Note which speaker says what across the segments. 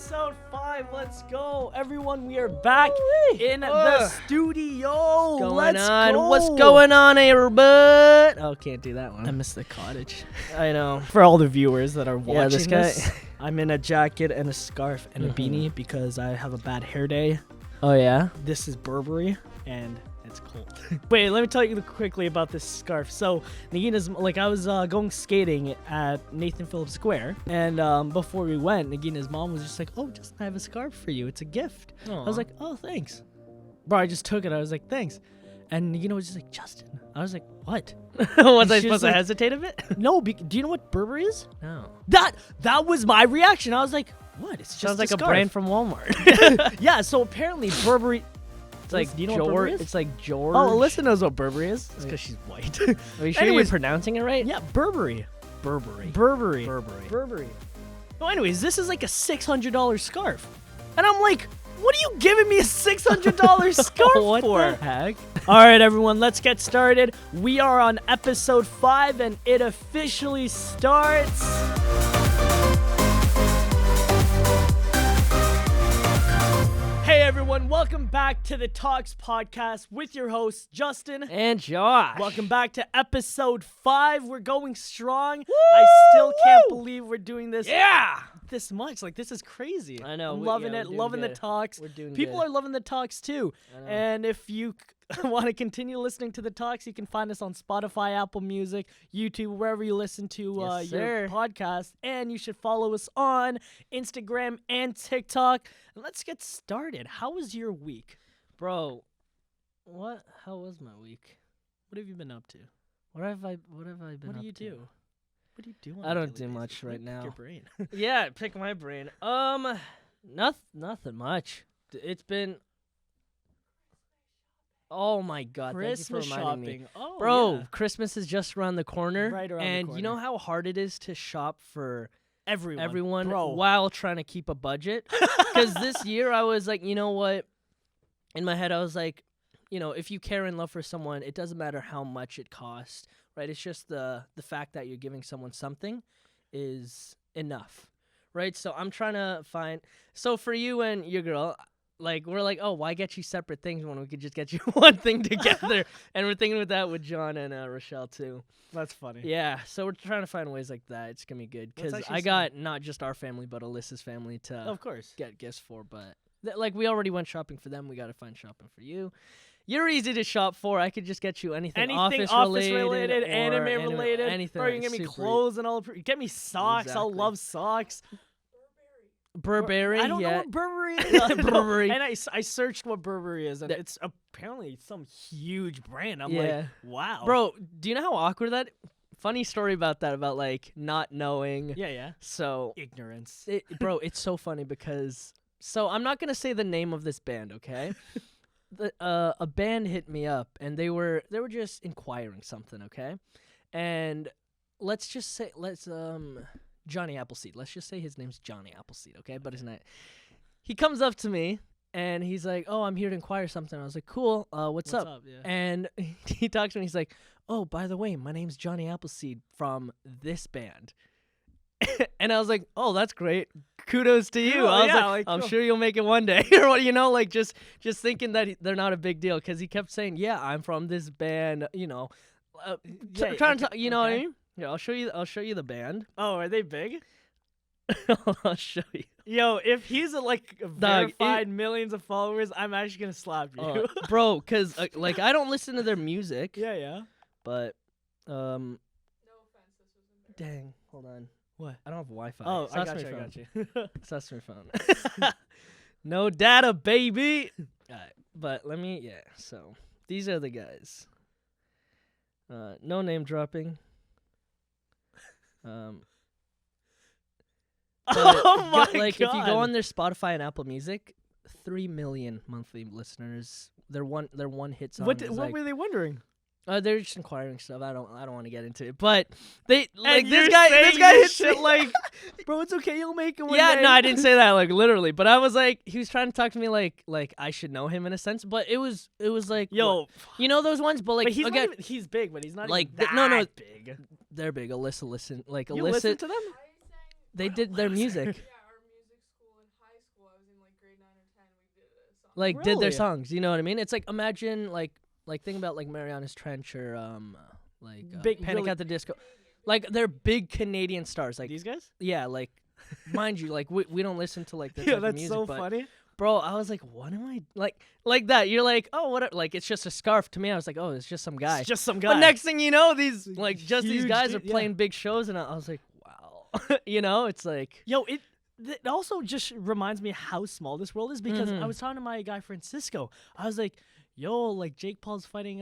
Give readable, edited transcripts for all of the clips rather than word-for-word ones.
Speaker 1: Episode 5. Let's go. Everyone, we are back in the studio.
Speaker 2: What's going on, everybody? Oh, can't do that one.
Speaker 1: I miss the cottage.
Speaker 2: I know.
Speaker 1: For all the viewers that are watching
Speaker 2: this guy.
Speaker 1: I'm in a jacket and a scarf and a beanie because I have a bad hair day.
Speaker 2: Oh, yeah?
Speaker 1: This is Burberry, and it's cold. Wait, let me tell you quickly about this scarf. So, Nagina's, I was going skating at Nathan Phillips Square, and before we went, Nagina's mom was just like, oh, Justin, I have a scarf for you. It's a gift.
Speaker 2: Aww.
Speaker 1: I was like, oh, thanks. Bro, I just took it. I was like, thanks. And Nagina was just like, Justin. I was like, what?
Speaker 2: Was I supposed to hesitate a bit?
Speaker 1: No, do you know what Burberry is?
Speaker 2: No.
Speaker 1: That was my reaction. I was like, what? It's just
Speaker 2: Sounds like
Speaker 1: a
Speaker 2: a brand from Walmart.
Speaker 1: Yeah, so apparently Burberry...
Speaker 2: It's like
Speaker 1: do you know
Speaker 2: George.
Speaker 1: what Burberry is?
Speaker 2: It's like George.
Speaker 1: Oh, Alyssa knows what Burberry is. It's because she's white.
Speaker 2: Are you sure
Speaker 1: Anyways,
Speaker 2: you're pronouncing it right?
Speaker 1: Yeah, Burberry.
Speaker 2: Burberry.
Speaker 1: So anyways, this is like a $600 scarf. And I'm like, what are you giving me a $600 scarf
Speaker 2: What
Speaker 1: for?
Speaker 2: the heck?
Speaker 1: All right, everyone, let's get started. We are on episode 5, and it officially starts... Hey everyone, welcome back to the Talks podcast with your hosts, Justin
Speaker 2: And Josh.
Speaker 1: Welcome back to episode 5. We're going strong. I still can't believe we're doing this this much. Like, this is crazy.
Speaker 2: I know.
Speaker 1: I'm loving it,
Speaker 2: doing
Speaker 1: loving the
Speaker 2: good.
Speaker 1: talks.
Speaker 2: We're doing
Speaker 1: People
Speaker 2: good.
Speaker 1: are loving the talks too.
Speaker 2: I know.
Speaker 1: And if you want to continue listening to the talks, you can find us on Spotify, Apple Music, YouTube, wherever you listen to
Speaker 2: Yes,
Speaker 1: your
Speaker 2: sir.
Speaker 1: podcast. And you should follow us on Instagram and TikTok. And let's get started. How was your week?
Speaker 2: Bro, how was my week?
Speaker 1: What have you been up to?
Speaker 2: What have I been
Speaker 1: What
Speaker 2: up
Speaker 1: do you
Speaker 2: to?
Speaker 1: do? What do you do? On
Speaker 2: I
Speaker 1: a
Speaker 2: don't
Speaker 1: daily
Speaker 2: do
Speaker 1: basis?
Speaker 2: much right
Speaker 1: Pick
Speaker 2: now.
Speaker 1: Your brain.
Speaker 2: Yeah, pick my brain. Nothing much. It's been. Oh my God!
Speaker 1: Christmas
Speaker 2: thank you for reminding
Speaker 1: shopping.
Speaker 2: me.
Speaker 1: Oh,
Speaker 2: Bro,
Speaker 1: yeah.
Speaker 2: Christmas is just around the corner.
Speaker 1: Right around the
Speaker 2: and
Speaker 1: corner.
Speaker 2: you know how hard it is to shop for
Speaker 1: Everyone. Bro.
Speaker 2: while trying to keep a budget? Because this year I was like, you know what? In my head I was like, you know, if you care and love for someone, it doesn't matter how much it costs, right? It's just the fact that you're giving someone something is enough, right? So I'm trying to find. So for you and your girl, like, we're like, oh, why get you separate things when we could just get you one thing together? And we're thinking with that with John and Rochelle too.
Speaker 1: That's funny.
Speaker 2: Yeah, so we're trying to find ways like that. It's gonna be good
Speaker 1: That's
Speaker 2: because
Speaker 1: actually
Speaker 2: I got not just our family but Alyssa's family to
Speaker 1: Of course.
Speaker 2: get gifts for. But like, we already went shopping for them. We got to find shopping for you. You're easy to shop for. I could just get you anything office related, or
Speaker 1: anime related.
Speaker 2: anything.
Speaker 1: Or you can get me
Speaker 2: super
Speaker 1: clothes and all. Get me socks. I'll
Speaker 2: Exactly.
Speaker 1: love socks.
Speaker 2: Burberry.
Speaker 1: I don't know
Speaker 2: yeah.
Speaker 1: what Burberry is. I know.
Speaker 2: Burberry.
Speaker 1: And I searched what Burberry is, and
Speaker 2: That-
Speaker 1: it's apparently some huge brand. I'm
Speaker 2: Yeah.
Speaker 1: like, wow.
Speaker 2: Bro, do you know how awkward that? Funny story about that, about like not knowing.
Speaker 1: Yeah.
Speaker 2: So
Speaker 1: Ignorance.
Speaker 2: bro, it's so funny because I'm not gonna say the name of this band, okay? A band hit me up and they were just inquiring something, okay? And let's just say Johnny Appleseed. Let's just say his name's Johnny Appleseed, okay? But his name. He comes up to me and he's like, "Oh, I'm here to inquire something." I was like, "Cool. What's up?"
Speaker 1: Yeah.
Speaker 2: And he talks to me. He's like, "Oh, by the way, my name's Johnny Appleseed from this band." And I was like, "Oh, that's great. Kudos to you."
Speaker 1: Cool,
Speaker 2: I was
Speaker 1: yeah,
Speaker 2: like, "I'm
Speaker 1: cool.
Speaker 2: sure you'll make it one day." Or what, you know, like just thinking that they're not a big deal because he kept saying, "Yeah, I'm from this band," you know, trying to, you know what I mean? Yeah, I'll show you the band.
Speaker 1: Oh, are they big?
Speaker 2: I'll show you.
Speaker 1: Yo, if he's like
Speaker 2: Dog,
Speaker 1: verified millions of followers, I'm actually gonna slap you.
Speaker 2: Bro, because like I don't listen to their music.
Speaker 1: Yeah.
Speaker 2: But no offense, this was embarrassing. Dang, hold on.
Speaker 1: What?
Speaker 2: I don't have Wi-Fi.
Speaker 1: Oh, I
Speaker 2: Sesame
Speaker 1: got
Speaker 2: phone.
Speaker 1: you.
Speaker 2: Sesame phone. No data, baby. Alright, but so these are the guys. No name dropping.
Speaker 1: Oh my
Speaker 2: Like,
Speaker 1: god!
Speaker 2: if you go on their Spotify and Apple Music, 3 million monthly listeners. Their one hit song.
Speaker 1: What
Speaker 2: is
Speaker 1: were they wondering?
Speaker 2: They're just inquiring stuff. I don't want to get into it, but they like
Speaker 1: And
Speaker 2: this
Speaker 1: you're
Speaker 2: guy.
Speaker 1: saying
Speaker 2: This guy
Speaker 1: this
Speaker 2: hit
Speaker 1: shit
Speaker 2: like,
Speaker 1: Bro, it's okay. You'll make it one
Speaker 2: yeah,
Speaker 1: day.
Speaker 2: no, I didn't say that like literally, but I was like, he was trying to talk to me like I should know him in a sense, but it was like,
Speaker 1: Yo,
Speaker 2: what? You know those ones, but like
Speaker 1: but he's
Speaker 2: again,
Speaker 1: not even, he's big, but he's not
Speaker 2: like,
Speaker 1: even that
Speaker 2: no,
Speaker 1: big.
Speaker 2: they're big. Alyssa, listen, like
Speaker 1: You
Speaker 2: Alyssa,
Speaker 1: listen to them?
Speaker 2: they did their music.
Speaker 3: Yeah, our music school in high
Speaker 2: like did their
Speaker 1: Really?
Speaker 2: songs. You know what I mean? It's like imagine like think about like Marianas Trench or
Speaker 1: Big-
Speaker 2: Panic
Speaker 1: really-
Speaker 2: at the Disco. Like they're big Canadian stars. Like
Speaker 1: These guys?
Speaker 2: yeah, like mind you, like we don't listen to like the
Speaker 1: Yeah,
Speaker 2: type of
Speaker 1: that's
Speaker 2: music,
Speaker 1: so
Speaker 2: but
Speaker 1: funny.
Speaker 2: bro, I was like, what am I like that? You're like, oh, what? Like it's just a scarf to me. I was like, oh, it's just some guy.
Speaker 1: It's just some guy.
Speaker 2: But next thing you know, these like just these
Speaker 1: Huge
Speaker 2: guys are
Speaker 1: dude, yeah.
Speaker 2: playing big shows, and I was like, wow, you know, it's like
Speaker 1: Yo, it also just reminds me how small this world is because I
Speaker 2: Mhm.
Speaker 1: was talking to my guy Francisco. I was like, yo, like Jake Paul's fighting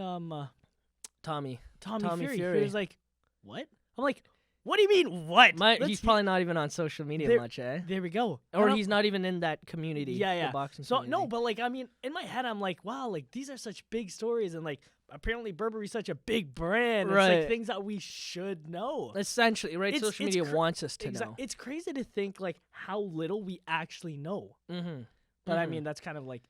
Speaker 2: Tommy
Speaker 1: Tommy Fury.
Speaker 2: Fury.
Speaker 1: He was like, what? I'm like, what do you mean what?
Speaker 2: He's probably not even on social media
Speaker 1: there-
Speaker 2: much, eh?
Speaker 1: There we go.
Speaker 2: Or
Speaker 1: And
Speaker 2: he's not even in that community.
Speaker 1: Yeah, yeah.
Speaker 2: The boxing
Speaker 1: So
Speaker 2: community.
Speaker 1: no, but like I mean, in my head, I'm like, wow, like these are such big stories, and like apparently Burberry's such a big brand. It's
Speaker 2: Right.
Speaker 1: like things that we should know.
Speaker 2: essentially, right?
Speaker 1: It's-
Speaker 2: Social
Speaker 1: it's
Speaker 2: media wants us to
Speaker 1: Exactly.
Speaker 2: know.
Speaker 1: It's crazy to think like how little we actually know.
Speaker 2: Mm-hmm.
Speaker 1: But I mean, that's kind of like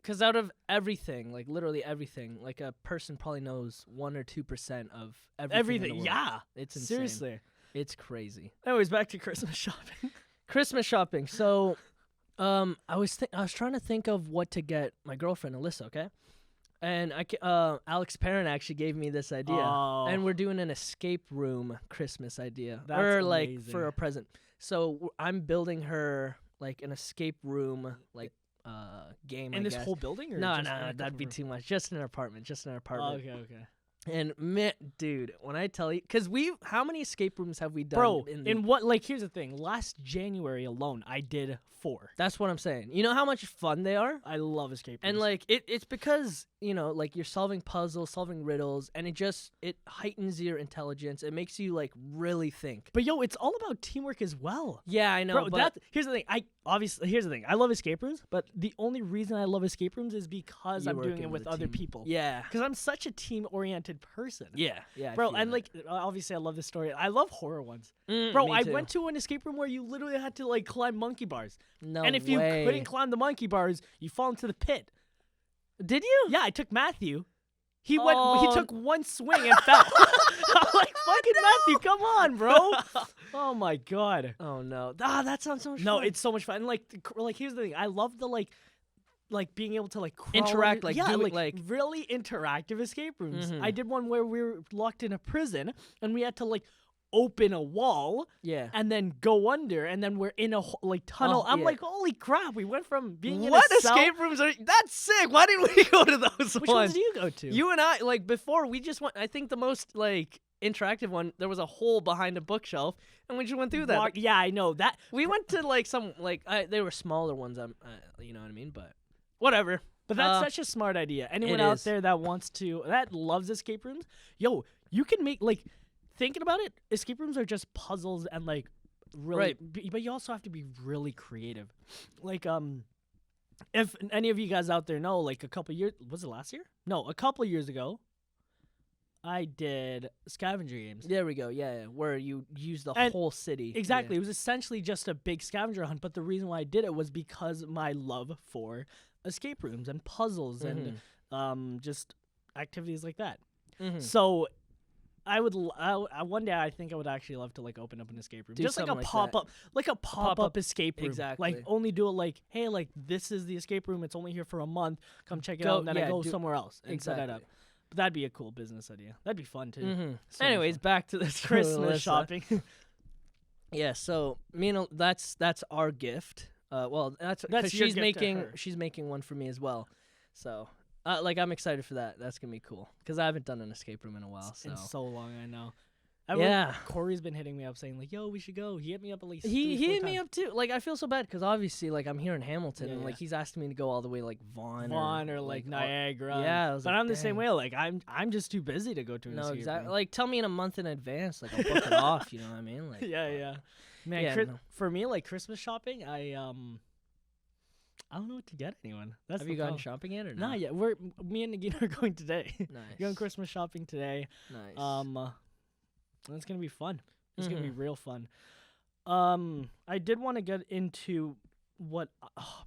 Speaker 2: because out of everything, like literally everything, like a person probably knows 1 or 2% of everything. in the
Speaker 1: everything.
Speaker 2: world.
Speaker 1: Yeah,
Speaker 2: It's insane.
Speaker 1: seriously.
Speaker 2: It's crazy.
Speaker 1: Anyways, back to Christmas shopping.
Speaker 2: Christmas shopping. So, I was trying to think of what to get my girlfriend Alyssa. Okay, and Alex Perrin actually gave me this idea,
Speaker 1: Oh.
Speaker 2: and we're doing an escape room Christmas idea,
Speaker 1: That's
Speaker 2: or like for
Speaker 1: amazing.
Speaker 2: a present. So I'm building her like an escape room like game.
Speaker 1: In
Speaker 2: I
Speaker 1: this
Speaker 2: guess.
Speaker 1: whole building, or
Speaker 2: No,
Speaker 1: just
Speaker 2: no,
Speaker 1: in a
Speaker 2: that'd
Speaker 1: couple
Speaker 2: be
Speaker 1: rooms?
Speaker 2: too much. Just an apartment. Just an
Speaker 1: Oh,
Speaker 2: apartment.
Speaker 1: okay.
Speaker 2: And man, dude, when I tell you, because how many escape rooms have we done?
Speaker 1: Bro,
Speaker 2: in
Speaker 1: what? Like, here's the thing. Last January alone, I did 4.
Speaker 2: that's what I'm saying. You know how much fun they are?
Speaker 1: I love escape rooms.
Speaker 2: And like it's because, you know, like you're solving puzzles, solving riddles, and it heightens your intelligence. It makes you like really think.
Speaker 1: but yo, it's all about teamwork as well.
Speaker 2: Yeah, I know.
Speaker 1: Bro,
Speaker 2: but
Speaker 1: here's the thing. Here's the thing. I love escape rooms, but the only reason I love escape rooms is because
Speaker 2: you're
Speaker 1: I'm doing
Speaker 2: working
Speaker 1: it with
Speaker 2: a
Speaker 1: other
Speaker 2: team.
Speaker 1: people.
Speaker 2: Yeah.
Speaker 1: Because I'm such a team-oriented person.
Speaker 2: Yeah. I
Speaker 1: Bro,
Speaker 2: feel
Speaker 1: and
Speaker 2: that.
Speaker 1: like obviously I love this story. I love horror ones.
Speaker 2: me
Speaker 1: Bro, I
Speaker 2: too.
Speaker 1: went to an escape room where you literally had to like climb monkey bars.
Speaker 2: No
Speaker 1: and if you
Speaker 2: way.
Speaker 1: couldn't climb the monkey bars, you fall into the pit.
Speaker 2: Did you?
Speaker 1: Yeah, I took Matthew. He
Speaker 2: Oh.
Speaker 1: took one swing and fell. I'm like, fucking Matthew, come on, bro. Oh my god.
Speaker 2: Oh no. That sounds so much
Speaker 1: No,
Speaker 2: fun.
Speaker 1: it's so much fun. And like here's the thing. I love the like being able to like crawl
Speaker 2: Interact,
Speaker 1: under-
Speaker 2: like,
Speaker 1: yeah,
Speaker 2: do it, like-
Speaker 1: really interactive escape rooms.
Speaker 2: Mhm.
Speaker 1: I did one where we were locked in a prison and we had to like open a wall
Speaker 2: yeah.
Speaker 1: and then go under and then we're in a like tunnel.
Speaker 2: Oh,
Speaker 1: I'm
Speaker 2: yeah.
Speaker 1: like, holy crap! We went from being
Speaker 2: What
Speaker 1: in a cell.
Speaker 2: escape rooms are? That's sick. Why didn't we go to those
Speaker 1: Which
Speaker 2: ones?
Speaker 1: ones do you go to?
Speaker 2: You and I, like before, we just went. I think the most like interactive one, there was a hole behind a bookshelf, and we just went through that.
Speaker 1: Yeah, I know that.
Speaker 2: We went to like some they were smaller ones. You know what I mean, but whatever.
Speaker 1: But that's such a smart idea. Anyone
Speaker 2: it
Speaker 1: out
Speaker 2: is.
Speaker 1: there that loves escape rooms, yo, you can make like thinking about it. Escape rooms are just puzzles and like really,
Speaker 2: Right.
Speaker 1: but you also have to be really creative. Like if any of you guys out there know, like a couple years, was it last year? No, a couple years ago, I did scavenger games.
Speaker 2: There we go. Yeah, where you use the
Speaker 1: And-
Speaker 2: whole city.
Speaker 1: Exactly. It was essentially just a big scavenger hunt, but the reason why I did it was because my love for escape rooms and puzzles and just activities like that.
Speaker 2: Yeah. Mhm.
Speaker 1: So I would one day I think I would actually love to like open up an escape room.
Speaker 2: Do
Speaker 1: Just like a
Speaker 2: something like
Speaker 1: pop-up
Speaker 2: pop-up,
Speaker 1: escape room.
Speaker 2: exactly.
Speaker 1: Like only do it like, hey, like this is the escape room. It's only here for a month. Come check it
Speaker 2: Go-
Speaker 1: out and then I
Speaker 2: yeah,
Speaker 1: go
Speaker 2: do-
Speaker 1: somewhere else and set it up.
Speaker 2: Exactly.
Speaker 1: But that'd be a cool business idea. That'd be fun too.
Speaker 2: Mhm.
Speaker 1: So much
Speaker 2: Anyways,
Speaker 1: fun.
Speaker 2: back to this
Speaker 1: Christmas
Speaker 2: Alyssa.
Speaker 1: shopping.
Speaker 2: Yeah, so me and that's our gift. Well, that's
Speaker 1: That's
Speaker 2: 'cause
Speaker 1: your
Speaker 2: she's
Speaker 1: gift to
Speaker 2: making
Speaker 1: her.
Speaker 2: she's making one for me as well. So, like I'm excited for that. That's gonna be cool because I haven't done an escape room in a while. So
Speaker 1: In so long, I know.
Speaker 2: yeah,
Speaker 1: Corey's been hitting me up saying like, "Yo, we should go." He hit me up at least.
Speaker 2: he
Speaker 1: 3-4
Speaker 2: hit me
Speaker 1: times.
Speaker 2: up too. Like I feel so bad because obviously like I'm here in Hamilton
Speaker 1: Yeah,
Speaker 2: and like
Speaker 1: yeah.
Speaker 2: he's asking me to go all the way like Vaughan
Speaker 1: or like Niagara.
Speaker 2: Yeah, I was
Speaker 1: but
Speaker 2: like,
Speaker 1: I'm the same
Speaker 2: dang.
Speaker 1: way. Like I'm just too busy to go to an
Speaker 2: No,
Speaker 1: escape
Speaker 2: exactly.
Speaker 1: room.
Speaker 2: Like tell me in a month in advance. Like I'll book it off. You know what I mean? Like
Speaker 1: yeah. Man,
Speaker 2: Yeah, no.
Speaker 1: for me, like Christmas shopping, I don't know what to get anyone. That's
Speaker 2: Have
Speaker 1: the
Speaker 2: you gone
Speaker 1: problem.
Speaker 2: shopping yet or no?
Speaker 1: Nah, yet. Me and Nagina are going today.
Speaker 2: Nice.
Speaker 1: Going Christmas shopping today.
Speaker 2: Nice.
Speaker 1: It's gonna be fun. It's gonna be
Speaker 2: Mhm.
Speaker 1: real fun. I did want to get into what. Oh,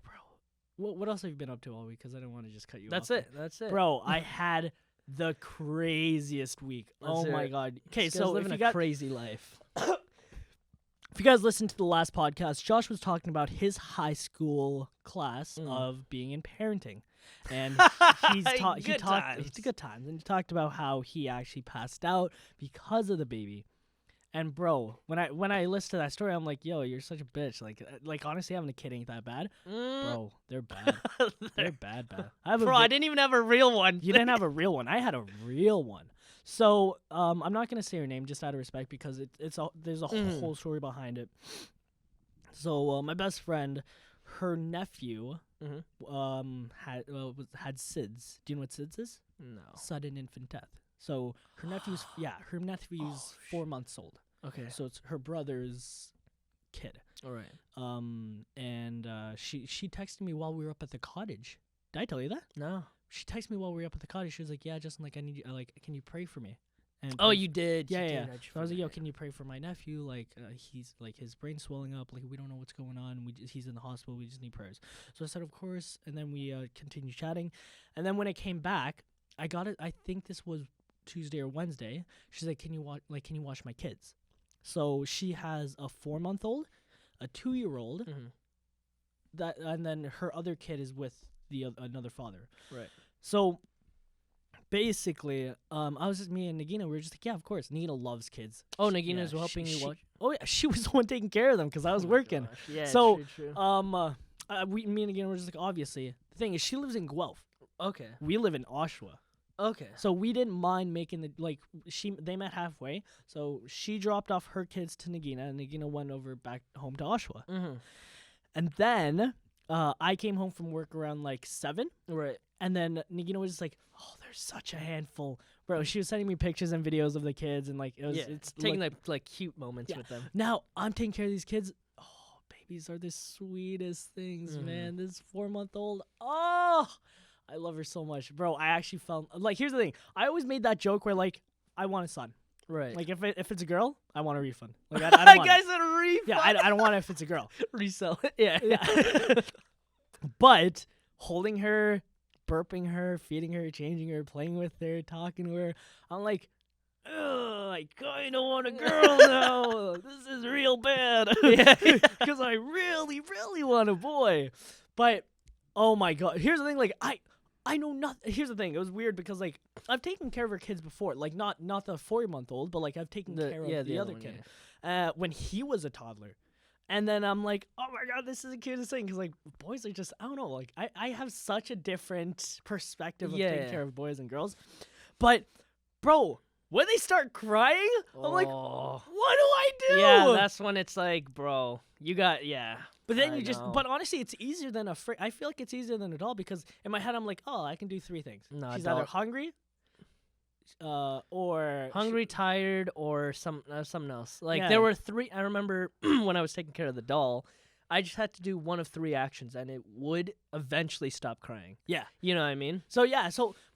Speaker 1: bro, what else have you been up to all week? Because I didn't want to just cut you
Speaker 2: That's
Speaker 1: off.
Speaker 2: it. That's it.
Speaker 1: Bro, I had the craziest week.
Speaker 2: Let's
Speaker 1: Oh
Speaker 2: hear
Speaker 1: my
Speaker 2: it.
Speaker 1: god. Okay,
Speaker 2: This guy's
Speaker 1: so if
Speaker 2: living
Speaker 1: you
Speaker 2: a
Speaker 1: got
Speaker 2: crazy life.
Speaker 1: If you guys listened to the last podcast, Josh was talking about his high school class of being in parenting. And he talked good times, and he talked about how he actually passed out because of the baby. And bro, when I listened to that story, I'm like, yo, you're such a bitch. Like honestly, having a kid ain't that bad, bro. They're bad. They're bad.
Speaker 2: I didn't even have a real one.
Speaker 1: You didn't have a real one. I had a real one. So I'm not gonna say her name just out of respect because there's a whole story behind it. So my best friend, her nephew, had SIDS. Do you know what SIDS is?
Speaker 2: No.
Speaker 1: Sudden infant death. So her nephew's 4 months old.
Speaker 2: Okay.
Speaker 1: So it's her brother's kid.
Speaker 2: All right.
Speaker 1: And she texted me while we were up at the cottage. Did I tell you that?
Speaker 2: No.
Speaker 1: She texted me while we were up at the cottage. She was like, "Yeah, Justin, like I need you. Can you pray for me?" And
Speaker 2: you did.
Speaker 1: Yeah,
Speaker 2: you
Speaker 1: yeah.
Speaker 2: Did.
Speaker 1: So I was like, "Yo, can you pray for my nephew? Like, he's like his brain's swelling up. Like, we don't know what's going on. He's in the hospital. We just need prayers." So I said, "Of course." And then we continued chatting. And then when it came back, I got it. I think this was Tuesday or Wednesday. She's like, "Can you watch my kids?" So she has a 4-month-old, a 2-year-old, and then her other kid is with another father.
Speaker 2: Right.
Speaker 1: So basically, I was just me and Nagina. We were just like, yeah, of course. Nagina loves kids.
Speaker 2: Oh, Nagina's helping you watch.
Speaker 1: Oh yeah, she was the one taking care of them because I was working.
Speaker 2: Gosh. Yeah.
Speaker 1: So
Speaker 2: true.
Speaker 1: me and Nagina were just like, obviously. The thing is, she lives in Guelph.
Speaker 2: Okay.
Speaker 1: We live in Oshawa.
Speaker 2: Okay.
Speaker 1: So we didn't mind making they met halfway. So she dropped off her kids to Nagina, and Nagina went over back home to Oshawa. And then I came home from work around like 7.
Speaker 2: Right.
Speaker 1: And then Nagina was just like, "Oh, they're such a handful, bro." She was sending me pictures and videos of the kids, and like it's
Speaker 2: taking like cute moments with them.
Speaker 1: Now I'm taking care of these kids. Oh, babies are the sweetest things, man. This 4-month-old, oh, I love her so much, bro. I actually felt like, here's the thing. I always made that joke where like I want a son.
Speaker 2: Right.
Speaker 1: Like if it's a girl, I want a refund. Like I don't want
Speaker 2: guys said a refund.
Speaker 1: Yeah, I don't want it if it's a girl.
Speaker 2: Resell it. Yeah.
Speaker 1: But holding her, burping her, feeding her, changing her, playing with her, talking to her, I'm like, ugh, I kind of want a girl now. This is real bad. Because I really, really want a boy. But, oh my God. Here's the thing. Like, I know nothing. Here's the thing. It was weird because, like, I've taken care of her kids before. Like, not the 4-month-old, but, like, I've taken care of the other kid when he was a toddler. And then I'm like, oh my God, this is the cutest thing. Because, like, boys are just, I don't know. Like, I have such a different perspective of taking care of boys and girls. But, bro, when they start crying, I'm like, what do I do?
Speaker 2: Yeah, that's when it's like, bro, you got,
Speaker 1: But then but honestly, it's easier than I feel like it's easier than a doll because in my head, I'm like, oh, I can do 3 things.
Speaker 2: No,
Speaker 1: she's either hungry, or
Speaker 2: hungry, tired, or something else. Like there were 3. I remember when I was taking care of the doll, I just had to do one of 3 actions, and it would eventually stop crying.
Speaker 1: Yeah,
Speaker 2: you know what I mean.
Speaker 1: So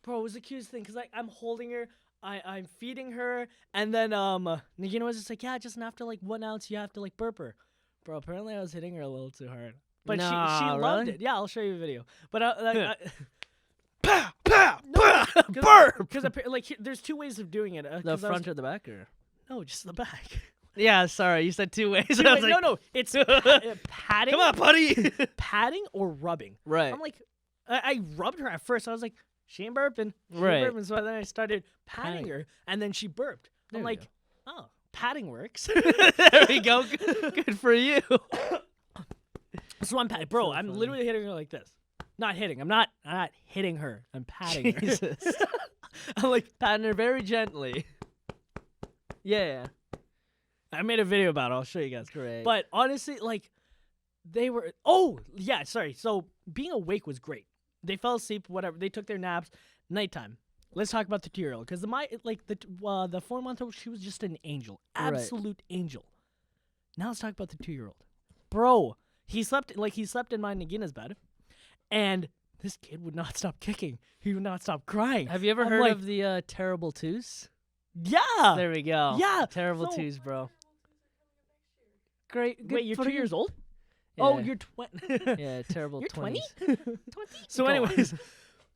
Speaker 1: bro, it was the cutest thing because like I'm holding her, I'm feeding her, and then Nagina was just like, yeah, just after like 1 ounce, you have to like burp her. Bro, apparently I was hitting her a little too hard, but she loved it. Yeah, I'll show you a video. But burp. Because like there's 2 ways of doing it.
Speaker 2: The front or the back, or
Speaker 1: no, just the back.
Speaker 2: Yeah, sorry, you said 2 ways.
Speaker 1: No, it's patting.
Speaker 2: Come on, buddy.
Speaker 1: Patting or rubbing.
Speaker 2: Right.
Speaker 1: I'm like, I rubbed her at first. I was like, she ain't burping. Burping. So then I started patting her, and then she burped. I'm like, oh, patting works.
Speaker 2: There we go. Good for you.
Speaker 1: So I'm patting. Bro, I'm literally hitting her like this. Not hitting. I'm not hitting her. I'm patting her. I'm like
Speaker 2: patting her very gently. Yeah.
Speaker 1: I made a video about it. I'll show you guys.
Speaker 2: Great.
Speaker 1: But honestly, like, they were... Oh, yeah, sorry. So being awake was great. They fell asleep, whatever. They took their naps. Nighttime. Let's talk about the 2-year-old. Because the 4-month-old, she was just an angel. Absolute angel. Now let's talk about the 2-year-old. Bro, he slept in my Nagina's bed. And this kid would not stop kicking. He would not stop crying.
Speaker 2: Have you ever heard of the terrible twos?
Speaker 1: Yeah.
Speaker 2: There we go.
Speaker 1: Yeah.
Speaker 2: Terrible twos, bro. Great.
Speaker 1: Wait, you're 2 years old?
Speaker 2: Yeah.
Speaker 1: Oh, you're 20.
Speaker 2: Yeah, terrible.
Speaker 1: You're
Speaker 2: 20?
Speaker 1: 20? So anyways,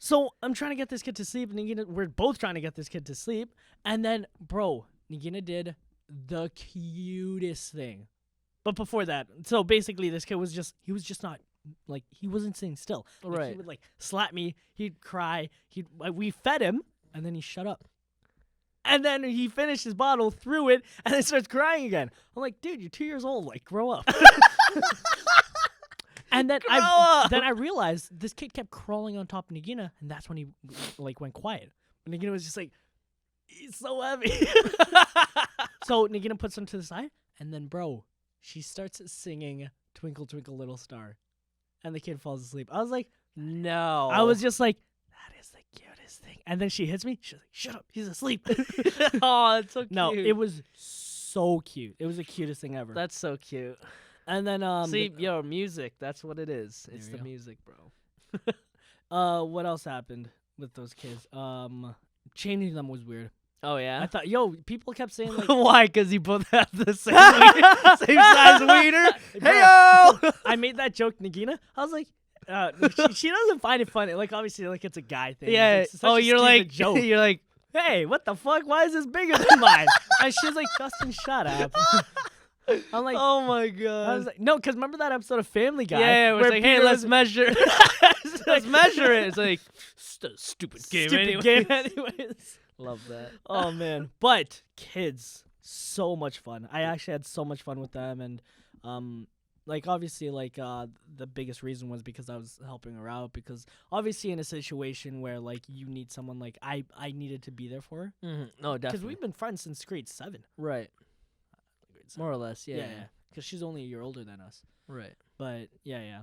Speaker 1: so I'm trying to get this kid to sleep. And we're both trying to get this kid to sleep. And then, bro, Nagina did the cutest thing. But before that, so basically this kid was just not like he wasn't sitting still. Like,
Speaker 2: Right.
Speaker 1: He would like slap me. He'd cry. We fed him, and then he shut up. And then he finished his bottle, threw it, and then starts crying again. I'm like, dude, you're 2 years old. Like, grow up. And then I realized this kid kept crawling on top of Nagina, and that's when he like went quiet. And Nagina was just like, he's so heavy. So Nagina puts him to the side, and then bro, she starts singing "Twinkle Twinkle Little Star," and the kid falls asleep. I was like,
Speaker 2: No.
Speaker 1: I was just like, that is the cutest thing. And then she hits me. She's like, shut up, he's asleep.
Speaker 2: Oh, it's so cute.
Speaker 1: No, it was so cute. It was the cutest thing ever.
Speaker 2: That's so cute.
Speaker 1: And then
Speaker 2: See, yo, music. That's what it is. It's
Speaker 1: we
Speaker 2: the
Speaker 1: go.
Speaker 2: music, bro.
Speaker 1: What else happened with those kids? Changing them was weird.
Speaker 2: Oh yeah.
Speaker 1: I thought, yo, people kept saying like,
Speaker 2: Why? Because you both have the same same size wiener.
Speaker 1: Bro.
Speaker 2: Heyo.
Speaker 1: I made that joke, Nagina. I was like, she doesn't find it funny. Like obviously, like it's a guy thing.
Speaker 2: Yeah.
Speaker 1: It's such
Speaker 2: Oh,
Speaker 1: a
Speaker 2: you're
Speaker 1: stupid
Speaker 2: like
Speaker 1: joke.
Speaker 2: You're like.
Speaker 1: Hey, what the fuck? Why is this bigger than mine? And she's like, Justin, shut up. I'm like,
Speaker 2: Oh my
Speaker 1: I
Speaker 2: god.
Speaker 1: was like, no, because remember that episode of Family Guy?
Speaker 2: Yeah, it was
Speaker 1: where
Speaker 2: like, hey,
Speaker 1: Peter
Speaker 2: let's
Speaker 1: was-
Speaker 2: measure. Let's measure it. It's like stupid game.
Speaker 1: Stupid
Speaker 2: anyway.
Speaker 1: game, anyways.
Speaker 2: Love that.
Speaker 1: Oh man, but kids, so much fun. I actually had so much fun with them, and like obviously, like the biggest reason was because I was helping her out. Because obviously, in a situation where like you need someone, like I needed to be there for her.
Speaker 2: Mm-hmm. No,
Speaker 1: Because
Speaker 2: definitely.
Speaker 1: we've been friends since grade 7.
Speaker 2: Right.
Speaker 1: Grade 7.
Speaker 2: More or less. Yeah.
Speaker 1: Yeah. Because she's only a year older than us.
Speaker 2: Right.
Speaker 1: But yeah.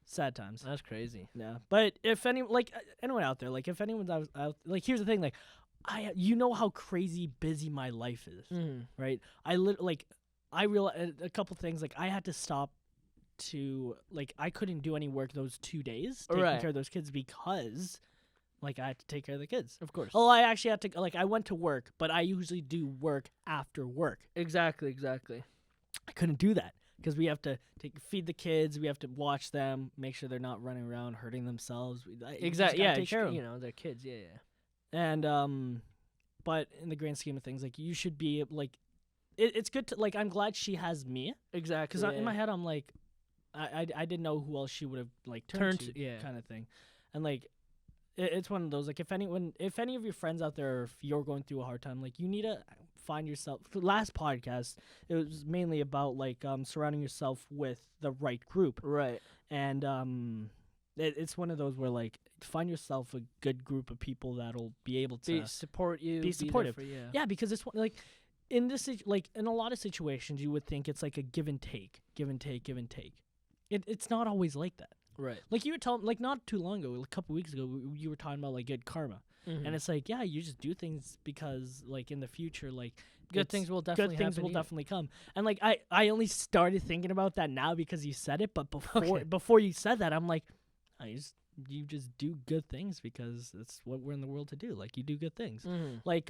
Speaker 1: Sad times.
Speaker 2: That's crazy.
Speaker 1: Yeah. But if anyone out there, like if anyone's out, like here's the thing, like you know how crazy busy my life is,
Speaker 2: Mm-hmm.
Speaker 1: right? I realized a couple things, like I had to stop to, like I couldn't do any work those 2 days taking
Speaker 2: Right.
Speaker 1: care of those kids because like I had to take care of the kids.
Speaker 2: Of course.
Speaker 1: Oh, I actually had to, like I went to work, but I usually do work after work.
Speaker 2: Exactly.
Speaker 1: I couldn't do that because we have to feed the kids, we have to watch them, make sure they're not running around hurting themselves.
Speaker 2: Exactly. Yeah.
Speaker 1: take care of them.
Speaker 2: You know, they're kids. Yeah.
Speaker 1: And but in the grand scheme of things, like you should be like, it's good to, like I'm glad she has me,
Speaker 2: Exactly.
Speaker 1: because in my head I'm like, I didn't know who else she would have like turned to,
Speaker 2: yeah.
Speaker 1: kind of thing, and like it's one of those, like if any of your friends out there, or if you're going through a hard time, like you need to find yourself. The last podcast, it was mainly about like surrounding yourself with the right group,
Speaker 2: Right.
Speaker 1: and it's one of those where like find yourself a good group of people that'll be able to
Speaker 2: Support you.
Speaker 1: be
Speaker 2: there
Speaker 1: supportive.
Speaker 2: for you.
Speaker 1: yeah, because it's like in this like in a lot of situations you would think it's like a give and take. It's not always like that.
Speaker 2: Right.
Speaker 1: Like you were telling, like not too long ago, a couple weeks ago, you were talking about like good karma,
Speaker 2: Mm-hmm.
Speaker 1: and it's like, yeah, you just do things because like in the future, like
Speaker 2: good
Speaker 1: it's-
Speaker 2: things will definitely
Speaker 1: good things
Speaker 2: happen
Speaker 1: will
Speaker 2: to you.
Speaker 1: definitely come. And like I only started thinking about that now because you said it, but
Speaker 2: Okay.
Speaker 1: before you said that, I'm like, you just do good things because that's what we're in the world to do. Like you do good things.
Speaker 2: Mm-hmm.
Speaker 1: Like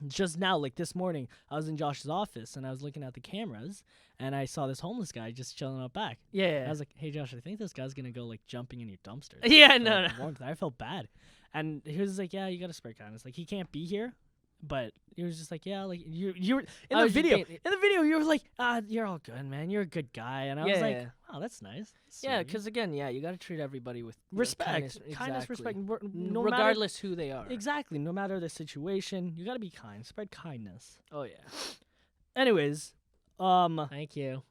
Speaker 1: just now, like this morning, I was in Josh's office and I was looking at the cameras and I saw this homeless guy just chilling out back.
Speaker 2: Yeah.
Speaker 1: I was like, hey Josh, I think this guy's gonna go like jumping in your dumpster.
Speaker 2: Yeah.
Speaker 1: for,
Speaker 2: No.
Speaker 1: like, warmth. I felt bad, and he was like, yeah, you gotta spare kindness. Like he can't be here, but he was just like, yeah, like you were in
Speaker 2: I
Speaker 1: the
Speaker 2: was just
Speaker 1: video.
Speaker 2: being-
Speaker 1: In the video, you were like, you're all good, man. You're a good guy, and I was like,
Speaker 2: Yeah.
Speaker 1: wow, that's nice. That's
Speaker 2: Yeah,
Speaker 1: sweet.
Speaker 2: because again, you got to treat everybody with
Speaker 1: respect,
Speaker 2: kindness,
Speaker 1: kindness,
Speaker 2: exactly.
Speaker 1: respect. No matter,
Speaker 2: regardless who they are.
Speaker 1: exactly, no matter the situation, you gotta be kind. Spread kindness.
Speaker 2: Oh yeah.
Speaker 1: Anyways,
Speaker 2: Thank you.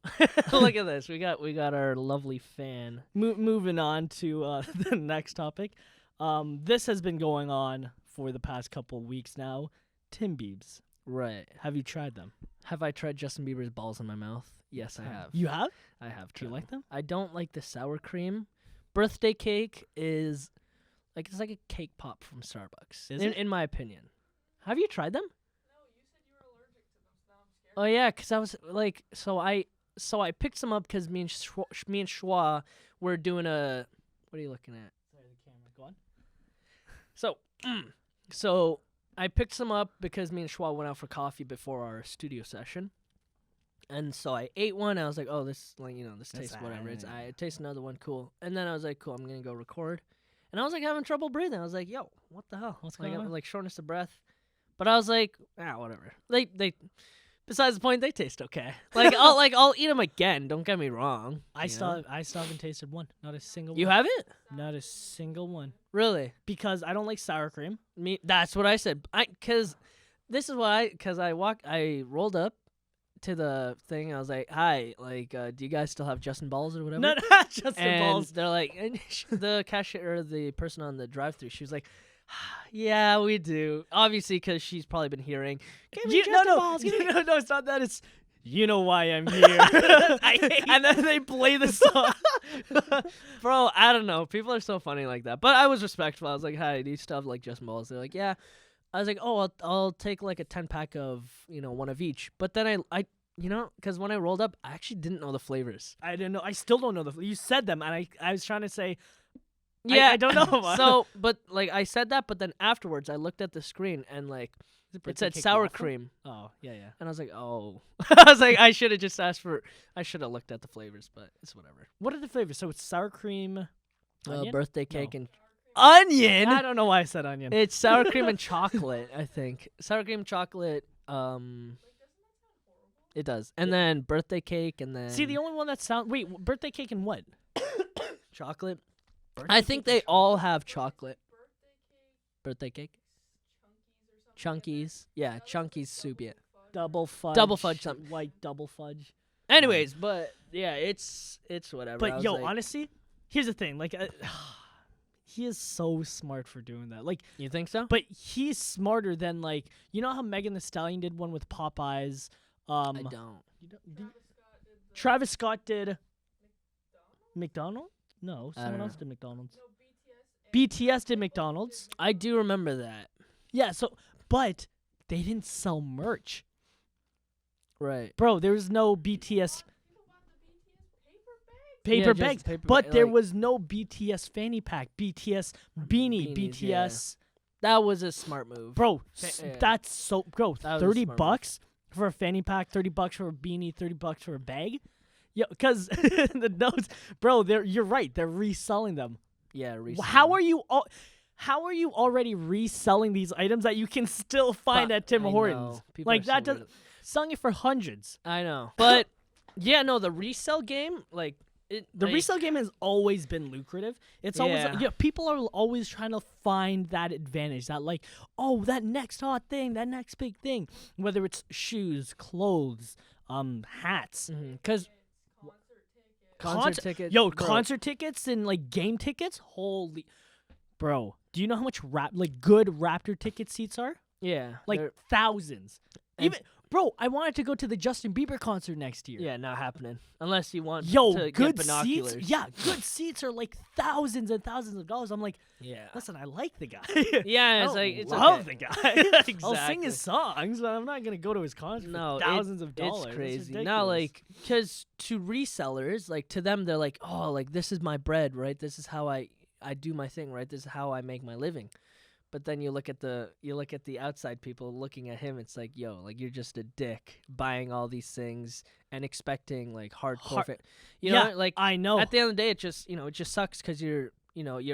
Speaker 2: Look at this. We got our lovely fan.
Speaker 1: moving on to the next topic. This has been going on for the past couple weeks now. Tim Biebs.
Speaker 2: Right.
Speaker 1: Have you tried them?
Speaker 2: Have I tried Justin Bieber's balls in my mouth? Yes, I have.
Speaker 1: You have?
Speaker 2: I have.
Speaker 1: Do you
Speaker 2: tried
Speaker 1: like them?
Speaker 2: I don't like the sour cream. Birthday cake is like it's like a cake pop from Starbucks.
Speaker 1: Is it?
Speaker 2: In my opinion. Have you tried them? Oh yeah, cause I was like, so I picked some up because me and Schwa were doing a. What are you looking at?
Speaker 1: Sorry, the camera. Go on.
Speaker 2: So I picked some up because me and Schwa went out for coffee before our studio session, and so I ate one. I was like, oh, this this
Speaker 1: That's
Speaker 2: tastes whatever.
Speaker 1: aight.
Speaker 2: I taste another one, cool. And then I was like, cool, I'm gonna go record. And I was like having trouble breathing. I was like, yo, what the hell?
Speaker 1: What's
Speaker 2: like,
Speaker 1: going
Speaker 2: I'm
Speaker 1: on?
Speaker 2: like shortness of breath. But I was like, whatever. They Besides the point, they taste okay. I'll eat them again. Don't get me wrong.
Speaker 1: I still haven't tasted one. Not a single
Speaker 2: You
Speaker 1: one.
Speaker 2: haven't?
Speaker 1: Not a single one.
Speaker 2: Really?
Speaker 1: Because I don't like sour cream.
Speaker 2: That's what I said. Because I rolled up to the thing. I was like, "Hi, do you guys still have Justin Balls or whatever?"
Speaker 1: No, not just
Speaker 2: and
Speaker 1: the balls.
Speaker 2: they're like, and the cashier or the person on the drive-through, she was like, "Yeah, we do." Obviously, because she's probably been hearing. Give me Justin Balls. Give me-"
Speaker 1: No, it's not that. It's you know why I'm here. And then they play the song.
Speaker 2: Bro, I don't know. People are so funny like that. But I was respectful. I was like, "Hi, do you still have like Justin Balls?" They're like, "Yeah." I was like, "Oh, I'll take like a 10-pack of one of each." But then I because when I rolled up, I actually didn't know the flavors.
Speaker 1: I didn't know. I still don't know you said them, and I was trying to say.
Speaker 2: Yeah,
Speaker 1: I don't know.
Speaker 2: So, but I said that, but then afterwards I looked at the screen and it said sour cream,
Speaker 1: Oh, yeah.
Speaker 2: and I was like, oh, I was like, I should have just asked for. I should have looked at the flavors, but it's whatever.
Speaker 1: What are the flavors? So it's sour cream, onion?
Speaker 2: Birthday cake
Speaker 1: No.
Speaker 2: and onion.
Speaker 1: I don't know why I said onion.
Speaker 2: It's sour cream and chocolate, I think. Sour cream, chocolate. It does, and then birthday cake, and then
Speaker 1: See, the only one that sounds. Wait, birthday cake and what?
Speaker 2: chocolate.
Speaker 1: Birthday
Speaker 2: I think
Speaker 1: cake
Speaker 2: they all have chocolate. Birthday cake. Chunkies. Yeah, Chunkies soup, yeah.
Speaker 1: double fudge.
Speaker 2: Double fudge something.
Speaker 1: White double fudge.
Speaker 2: Anyways, but yeah, it's whatever. I
Speaker 1: But
Speaker 2: was
Speaker 1: yo,
Speaker 2: like,
Speaker 1: honestly, here's the thing. He is so smart for doing that.
Speaker 2: you think so?
Speaker 1: But he's smarter than you know how Megan Thee Stallion did one with Popeyes.
Speaker 2: I don't.
Speaker 1: Travis Scott did McDonald's? No, someone else did McDonald's. BTS did McDonald's.
Speaker 2: I do remember that.
Speaker 1: Yeah, but they didn't sell merch.
Speaker 2: Right.
Speaker 1: Bro, there was no BTS
Speaker 2: Yeah,
Speaker 1: paper
Speaker 2: just
Speaker 1: bags,
Speaker 2: paper
Speaker 1: but
Speaker 2: bag,
Speaker 1: there was no BTS fanny pack, BTS beanie,
Speaker 2: Beanies,
Speaker 1: BTS.
Speaker 2: That was a smart move.
Speaker 1: Bro,
Speaker 2: Yeah.
Speaker 1: that's so bro.
Speaker 2: That was a
Speaker 1: $30
Speaker 2: smart move.
Speaker 1: for a fanny pack, $30 for a beanie, $30 for a bag. Yeah, because the notes, bro. You're right. They're reselling them.
Speaker 2: Yeah.
Speaker 1: How are you already reselling these items that you can still find at Tim Hortons? Like that does selling it for hundreds.
Speaker 2: I know, but yeah, no, the resell game,
Speaker 1: The resale game has always been lucrative. It's always people are always trying to find that advantage. That that next hot thing, that next big thing. Whether it's shoes, clothes, hats,
Speaker 2: because concert tickets,
Speaker 1: Yo,
Speaker 2: bro.
Speaker 1: concert tickets and game tickets. Holy, bro! Do you know how much good Raptor ticket seats are?
Speaker 2: Yeah,
Speaker 1: Thousands. Even bro, I wanted to go to the Justin Bieber concert next year.
Speaker 2: Yeah, not happening unless you want
Speaker 1: Yo,
Speaker 2: to
Speaker 1: good
Speaker 2: get binoculars.
Speaker 1: seats. Yeah, good seats are thousands and thousands of dollars. I'm like,
Speaker 2: Yeah.
Speaker 1: listen, I like the guy.
Speaker 2: Yeah,
Speaker 1: I
Speaker 2: it's
Speaker 1: love
Speaker 2: okay.
Speaker 1: the guy. I'll
Speaker 2: Exactly.
Speaker 1: sing his songs, but I'm not gonna go to his concert
Speaker 2: No,
Speaker 1: for thousands of dollars.
Speaker 2: It's
Speaker 1: That's
Speaker 2: crazy. Now,
Speaker 1: ridiculous.
Speaker 2: because to resellers, to them, they're like, oh, this is my bread, right? This is how I do my thing, right? This is how I make my living. But then you look at the outside people looking at him. It's like, yo, you're just a dick buying all these things and expecting hardcore. You know,
Speaker 1: I know.
Speaker 2: at the end of the day, it just sucks because you're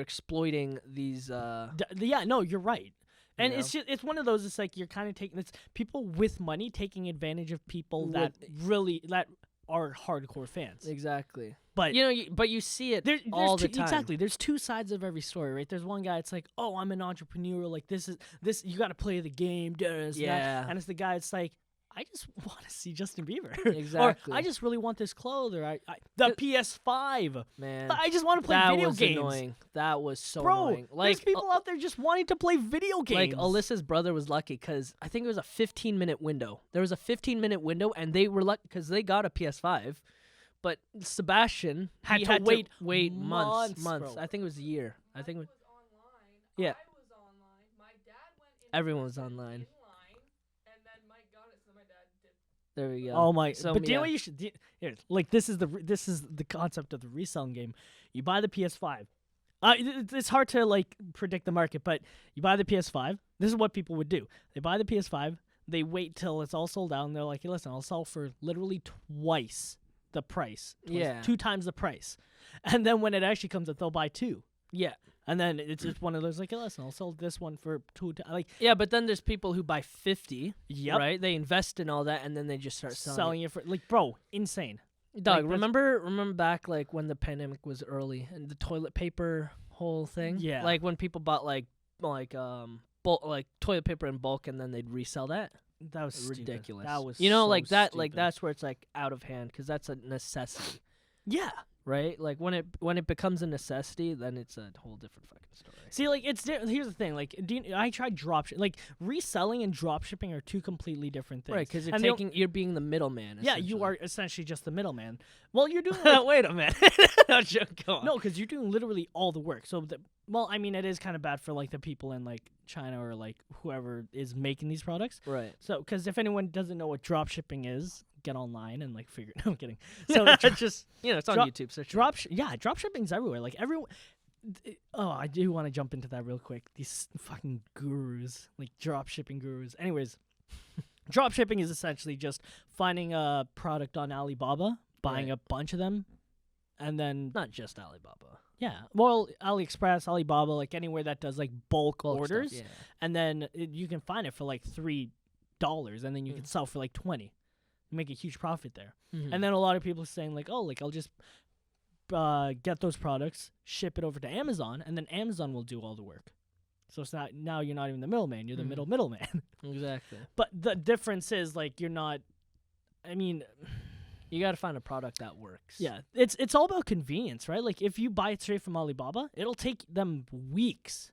Speaker 2: exploiting these.
Speaker 1: Yeah, no, you're right. And
Speaker 2: You
Speaker 1: it's just, it's one of those. It's you're kind of taking people with money taking advantage of people that are hardcore fans.
Speaker 2: Exactly.
Speaker 1: But
Speaker 2: but you see it
Speaker 1: there's
Speaker 2: all the
Speaker 1: two,
Speaker 2: time.
Speaker 1: Exactly. There's two sides of every story, right? There's one guy. It's oh, I'm an entrepreneur. This. You got to play the game.
Speaker 2: Yeah.
Speaker 1: And it's the guy. It's I just want to see Justin Bieber.
Speaker 2: Exactly.
Speaker 1: Or I just really want this clothes. Or the PS5.
Speaker 2: Man,
Speaker 1: I just want to play
Speaker 2: that
Speaker 1: video
Speaker 2: was
Speaker 1: games.
Speaker 2: Annoying. That was so
Speaker 1: Bro,
Speaker 2: annoying.
Speaker 1: there's people out there just wanting to play video games.
Speaker 2: Alyssa's brother was lucky because I think it was a 15-minute window. There was a 15-minute window, and they were lucky because they got a PS5. But Sebastian
Speaker 1: Had
Speaker 2: he
Speaker 1: to
Speaker 2: had
Speaker 1: wait
Speaker 2: to wait
Speaker 1: months,
Speaker 2: months.
Speaker 1: bro.
Speaker 2: I think it was a year. I think it was,
Speaker 3: online.
Speaker 2: Yeah.
Speaker 3: I was online. My dad went in
Speaker 2: Everyone was
Speaker 3: person
Speaker 2: online.
Speaker 3: in line, and then Mike got it, so my dad did.
Speaker 2: there we go.
Speaker 1: Oh my!
Speaker 2: So,
Speaker 1: but do you know
Speaker 2: yeah.
Speaker 1: what you should? Here, this is the concept of the reselling game. You buy the PS5. It's hard to predict the market, but you buy the PS5. This is what people would do. They buy the PS5. They wait till it's all sold out, and they're like, "Hey, listen, I'll sell for literally twice the price.
Speaker 2: Yeah.
Speaker 1: 2 times the price." And then when it actually comes up, they'll buy 2.
Speaker 2: Yeah.
Speaker 1: And then it's just one of those like, hey, listen, I'll sell this one for like,
Speaker 2: Yeah, but then there's people who buy 50,
Speaker 1: yep,
Speaker 2: right? They invest in all that, and then they just start selling
Speaker 1: it for like, bro, insane.
Speaker 2: Dog,
Speaker 1: Like,
Speaker 2: remember back like when the pandemic was early and the toilet paper whole thing?
Speaker 1: Yeah.
Speaker 2: Like when people bought like bulk, like toilet paper in bulk and then they'd resell that?
Speaker 1: That was stupid.
Speaker 2: Ridiculous.
Speaker 1: That was
Speaker 2: so
Speaker 1: like
Speaker 2: that like that's where it's like out of hand cuz that's a necessity,
Speaker 1: yeah.
Speaker 2: right? Like when it becomes a necessity, then it's a whole different fucking story.
Speaker 1: See, like here's the thing. Like, I tried like reselling and drop shipping are two completely different things.
Speaker 2: Right, cuz
Speaker 1: And
Speaker 2: you're being the middleman.
Speaker 1: yeah, you are essentially just the middleman. Well, you're doing
Speaker 2: Wait a minute. No joke. Go on.
Speaker 1: no, because you're doing literally all the work. So well, I mean, it is kind of bad for like the people in like China or like whoever is making these products.
Speaker 2: Right.
Speaker 1: So, because if anyone doesn't know what drop shipping is, get online and like figure. No, I'm kidding. So
Speaker 2: just it's on
Speaker 1: drop-
Speaker 2: YouTube. Search
Speaker 1: drop shipping's everywhere. Like everyone. Oh, I do want to jump into that real quick. These fucking gurus, like drop shipping gurus. Anyways, drop shipping is essentially just finding a product on Alibaba, buying
Speaker 2: Right.
Speaker 1: a bunch of them, and then
Speaker 2: not just Alibaba.
Speaker 1: yeah, well, AliExpress, Alibaba, like anywhere that does like bulk
Speaker 2: Bulk
Speaker 1: orders,
Speaker 2: stuff,
Speaker 1: and then you can find it for like $3, and then you can sell for like 20. You make a huge profit there.
Speaker 2: yeah.
Speaker 1: And then a lot of people are saying like, oh, like I'll just get those products, ship it over to Amazon, and then Amazon will do all the work. So it's not now you're not even the middleman, you're the middleman.
Speaker 2: Exactly.
Speaker 1: But the difference is like you're not. I mean,
Speaker 2: You got to find a product that works.
Speaker 1: yeah, it's all about convenience, right? Like if you buy it straight from Alibaba, it'll take them weeks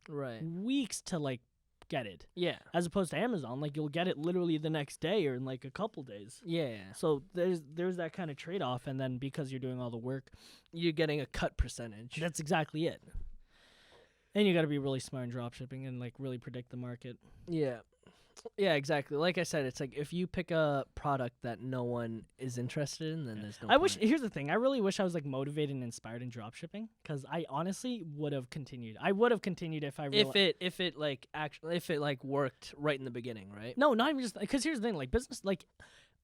Speaker 1: to like get it,
Speaker 2: Yeah.
Speaker 1: as opposed to Amazon. Like you'll get it literally the next day or in like a couple days.
Speaker 2: Yeah.
Speaker 1: So there's that kind of trade off, and then because you're doing all the work,
Speaker 2: You're getting a cut percentage.
Speaker 1: that's exactly it. And you got to be really smart in drop shipping and like really predict the market.
Speaker 2: Yeah. Yeah, exactly. Like I said, it's like if you pick a product that no one is interested in, then there's no point.
Speaker 1: Here's the thing. I really wish I was like motivated and inspired in drop shipping, because I honestly would have continued. I would have continued if I
Speaker 2: if it like worked right in the beginning, right?
Speaker 1: No, not even just because here's the thing. Like business, like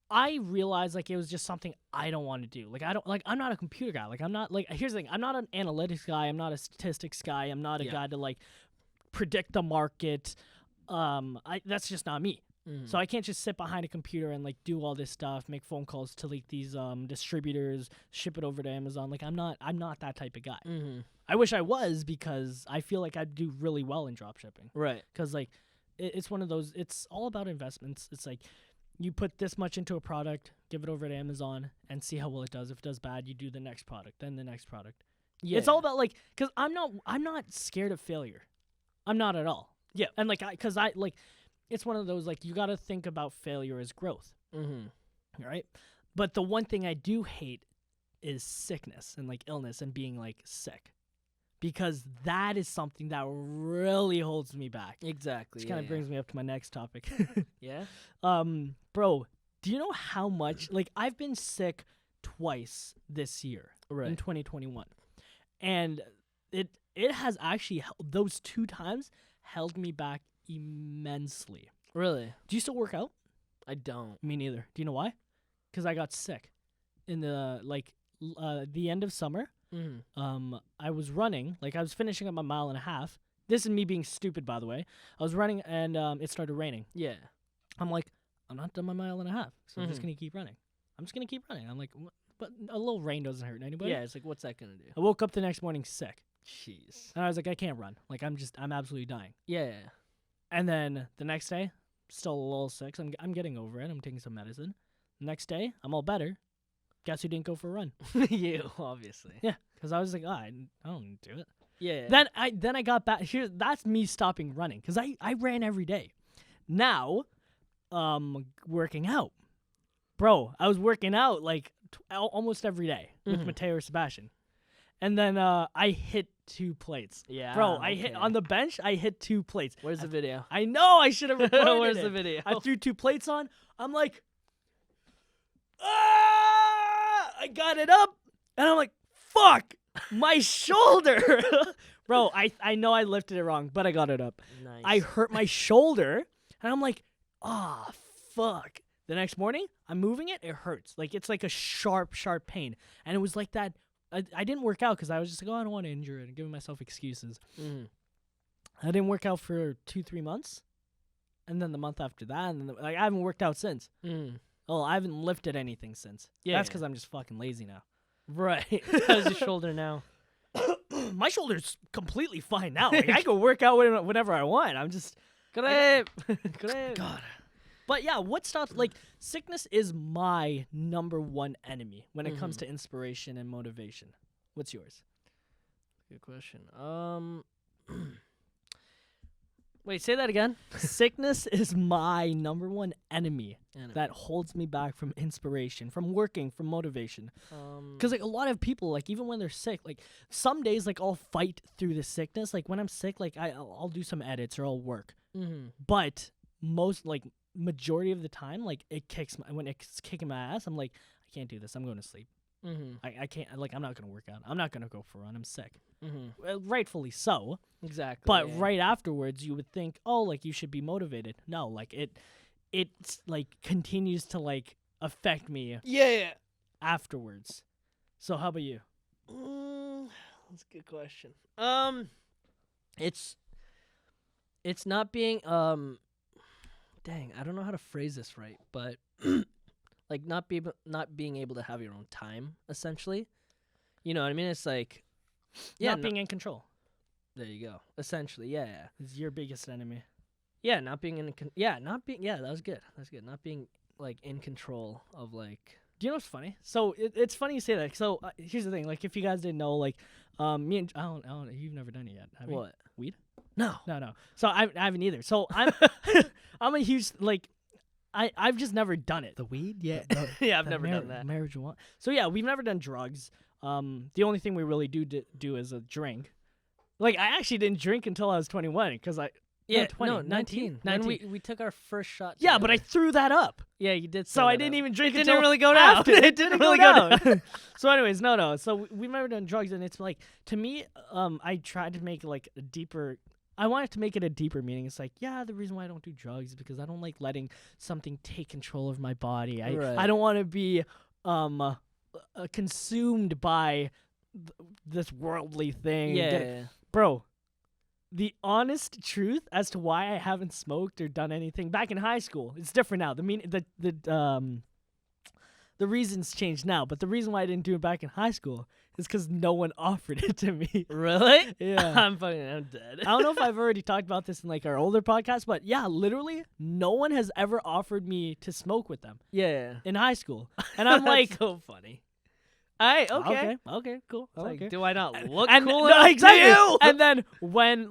Speaker 1: I realized like it was just something I don't want to do. Like I'm not a computer guy. Like I'm not like here's the thing. I'm not an analytics guy. I'm not a statistics guy. I'm not a guy to like predict the market. That's just not me. So I can't just sit behind a computer and like do all this stuff, make phone calls to like these distributors, ship it over to Amazon. Like I'm not that type of guy. I wish I was, because I feel like I'd do really well in drop shipping.
Speaker 2: Right.
Speaker 1: Because like it's one of those. It's all about investments. It's like you put this much into a product, give it over to Amazon, and see how well it does. If it does bad, you do the next product, then the next product.
Speaker 2: Yeah.
Speaker 1: It's all about like, because I'm not scared of failure. I'm not at all. Yeah, and like because I like, it's one of those like you got to think about failure as growth. Right. But the one thing I do hate is sickness and like illness and being like sick, because that is something that really holds me back.
Speaker 2: Exactly.
Speaker 1: Which kind of brings me up to my next topic.
Speaker 2: Yeah.
Speaker 1: Bro, do you know how much like I've been sick twice this year in 2021, and it has actually those two times held me back immensely.
Speaker 2: Really?
Speaker 1: Do you still work out?
Speaker 2: I don't.
Speaker 1: Me neither. Do you know why? Because I got sick in the the end of summer. I was running, like I was finishing up my 1.5 miles. This is me being stupid, by the way. I was running and it started raining.
Speaker 2: Yeah.
Speaker 1: I'm like, I'm not done my 1.5 miles, so I'm just gonna keep running. I'm like, but a little rain doesn't hurt anybody.
Speaker 2: Yeah. It's like, what's that gonna do?
Speaker 1: I woke up the next morning sick,
Speaker 2: Jeez.
Speaker 1: and I was like, I can't run. Like I'm absolutely dying.
Speaker 2: Yeah.
Speaker 1: And then the next day, still a little sick. So I'm getting over it. I'm taking some medicine. The next day, I'm all better. Guess who didn't go for a run?
Speaker 2: You, obviously.
Speaker 1: Yeah, because I was like, I don't do it.
Speaker 2: Yeah.
Speaker 1: Then I got back here. That's me stopping running, because I ran every day. Now, working out, bro. I was working out like almost every day with Mateo or Sebastian, and then I hit 2 plates.
Speaker 2: Yeah.
Speaker 1: Bro, I hit on the bench. I hit 2 plates.
Speaker 2: Where's the video?
Speaker 1: I know I should have recorded
Speaker 2: Where's
Speaker 1: it.
Speaker 2: the video?
Speaker 1: I threw 2 plates on. I'm like, I got it up, and I'm like, fuck, my shoulder. Bro, I know I lifted it wrong, but I got it up.
Speaker 2: Nice.
Speaker 1: I hurt my shoulder, and I'm like, fuck. The next morning, I'm moving it. It hurts. Like, it's like a sharp pain. And it was like that I didn't work out because I was just like, oh, I don't want to injure it, and giving myself excuses.
Speaker 2: Mm-hmm.
Speaker 1: I didn't work out for 2-3 months, and then the month after that, and then like I haven't worked out since.
Speaker 2: Mm.
Speaker 1: Oh, I haven't lifted anything since.
Speaker 2: Yeah,
Speaker 1: That's
Speaker 2: yeah.
Speaker 1: because I'm just fucking lazy now.
Speaker 2: Right. How's your shoulder now?
Speaker 1: My shoulder's completely fine now. Like, I can work out whenever I want. I'm just
Speaker 2: Great.
Speaker 1: God. But yeah, what stops? Like, sickness is my number one enemy when it comes to inspiration and motivation. What's yours?
Speaker 2: Good question. Wait, say that again.
Speaker 1: Sickness is my number one enemy that holds me back from inspiration, from working, from motivation. Because like a lot of people, like even when they're sick, like some days, like I'll fight through the sickness. Like when I'm sick, like I'll do some edits or I'll work. But majority of the time, like when it's kicking my ass, I'm like, I can't do this. I'm going to sleep. I can't. Like I'm not gonna work out. I'm not gonna go for a run. I'm sick. Rightfully so.
Speaker 2: Exactly.
Speaker 1: But right afterwards, you would think, oh, like you should be motivated. No, like it's like continues to like affect me.
Speaker 2: Yeah.
Speaker 1: Afterwards. So how about you?
Speaker 2: That's a good question. It's not being dang, I don't know how to phrase this right, but like not being able to have your own time, essentially. You know what I mean? It's like
Speaker 1: Not being in control.
Speaker 2: There you go. Essentially, yeah.
Speaker 1: Is your biggest enemy.
Speaker 2: Yeah, not being that was good. That's good. Not being like in control of like.
Speaker 1: Do you know what's funny? So it's funny you say that. So here's the thing. Like if you guys didn't know, like me and I don't know, you've never done it yet, have you?
Speaker 2: What?
Speaker 1: Weed?
Speaker 2: No.
Speaker 1: So I haven't either. So I'm I'm a huge like. I've just never done it. The weed? Yeah.
Speaker 2: Yeah, I've never done that.
Speaker 1: Marijuana. So yeah, we've never done drugs. The only thing we really do is a drink. Like I actually didn't drink until I was 21 because I
Speaker 2: 19. When we took our first shot.
Speaker 1: Yeah,
Speaker 2: together.
Speaker 1: but I threw that up.
Speaker 2: Yeah, you did.
Speaker 1: So I didn't even drink
Speaker 2: It
Speaker 1: until
Speaker 2: didn't really go down.
Speaker 1: after. It didn't really go down. So anyways, no. So we've never done drugs, and it's like to me, I tried to make like a deeper. I wanted to make it a deeper meaning. It's like, yeah, the reason why I don't do drugs is because I don't like letting something take control of my body. I don't want to be consumed by this worldly thing.
Speaker 2: Yeah.
Speaker 1: Bro, the honest truth as to why I haven't smoked or done anything back in high school, it's different now. The reasons changed now, but the reason why I didn't do it back in high school is because no one offered it to me.
Speaker 2: Really?
Speaker 1: Yeah.
Speaker 2: I'm dead.
Speaker 1: I don't know if I've already talked about this in like our older podcast, but yeah, literally no one has ever offered me to smoke with them
Speaker 2: Yeah.
Speaker 1: in high school. And I'm like,
Speaker 2: so funny. Okay.
Speaker 1: Okay, cool.
Speaker 2: It's like,
Speaker 1: Okay.
Speaker 2: do I not look
Speaker 1: And
Speaker 2: cool
Speaker 1: no,
Speaker 2: enough
Speaker 1: exactly.
Speaker 2: to you?
Speaker 1: And then when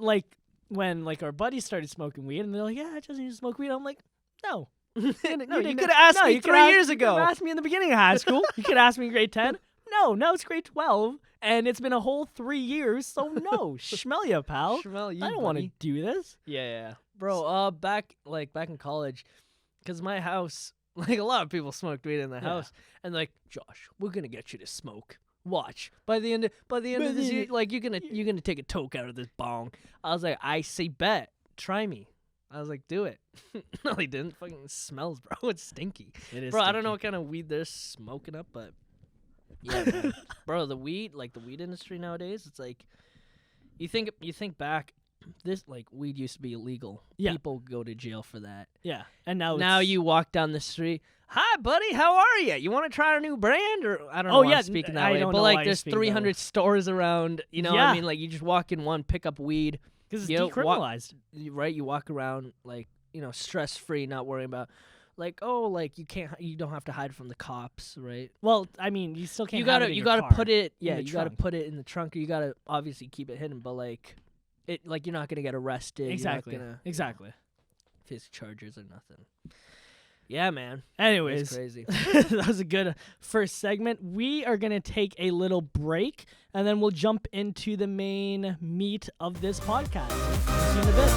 Speaker 1: our buddies started smoking weed, and they're like, "Yeah, I just need to smoke weed." I'm like, "No,
Speaker 2: You could have asked me 3 years ago.
Speaker 1: You could have asked me in the beginning of high school. You could have asked me in grade 10. No, now it's grade 12, and it's been a whole 3 years. So no, smell ya, pal.
Speaker 2: Smell you,
Speaker 1: I don't want to
Speaker 2: buddy.
Speaker 1: do this.
Speaker 2: Yeah. Bro, back in college, because my house, like a lot of people smoked weed in the house, and like, Josh, we're gonna get you to smoke. Watch. By the end of this year, like you're gonna take a toke out of this bong. I was like, I say bet. Try me. I was like, do it. No, he didn't. Fucking smells, bro. It's stinky.
Speaker 1: It is.
Speaker 2: Bro, I don't know what kind of weed they're smoking up, but yeah, man. Bro, the weed industry nowadays, it's like you think back, this like weed used to be illegal.
Speaker 1: Yeah.
Speaker 2: People go to jail for that.
Speaker 1: Yeah, and now
Speaker 2: Now you walk down the street. Hi, buddy. How are you? You want to try our new brand? Or I don't know.
Speaker 1: Oh,
Speaker 2: why
Speaker 1: yeah,
Speaker 2: I'm speaking that
Speaker 1: I
Speaker 2: way.
Speaker 1: don't
Speaker 2: But
Speaker 1: know
Speaker 2: like,
Speaker 1: why you're
Speaker 2: there's
Speaker 1: speaking that way.
Speaker 2: 300 stores around. You know what
Speaker 1: Yeah.
Speaker 2: I mean? Like, you just walk in one, pick up weed.
Speaker 1: because it's
Speaker 2: You know,
Speaker 1: decriminalized.
Speaker 2: Right? You walk around like stress free, not worrying about like you don't have to hide from the cops, right?
Speaker 1: Well, I mean, you still can't.
Speaker 2: You
Speaker 1: have
Speaker 2: gotta
Speaker 1: it in
Speaker 2: you
Speaker 1: your
Speaker 2: gotta
Speaker 1: car.
Speaker 2: put it
Speaker 1: in the
Speaker 2: you gotta
Speaker 1: trunk.
Speaker 2: put it in the trunk, or you gotta obviously keep it hidden. But like it like you're not gonna get arrested.
Speaker 1: Exactly.
Speaker 2: You're not gonna
Speaker 1: Exactly.
Speaker 2: face charges or nothing. Yeah, man.
Speaker 1: Anyways,
Speaker 2: It's crazy.
Speaker 1: that was a good first segment. We are going to take a little break, and then we'll jump into the main meat of this podcast. See you in a bit.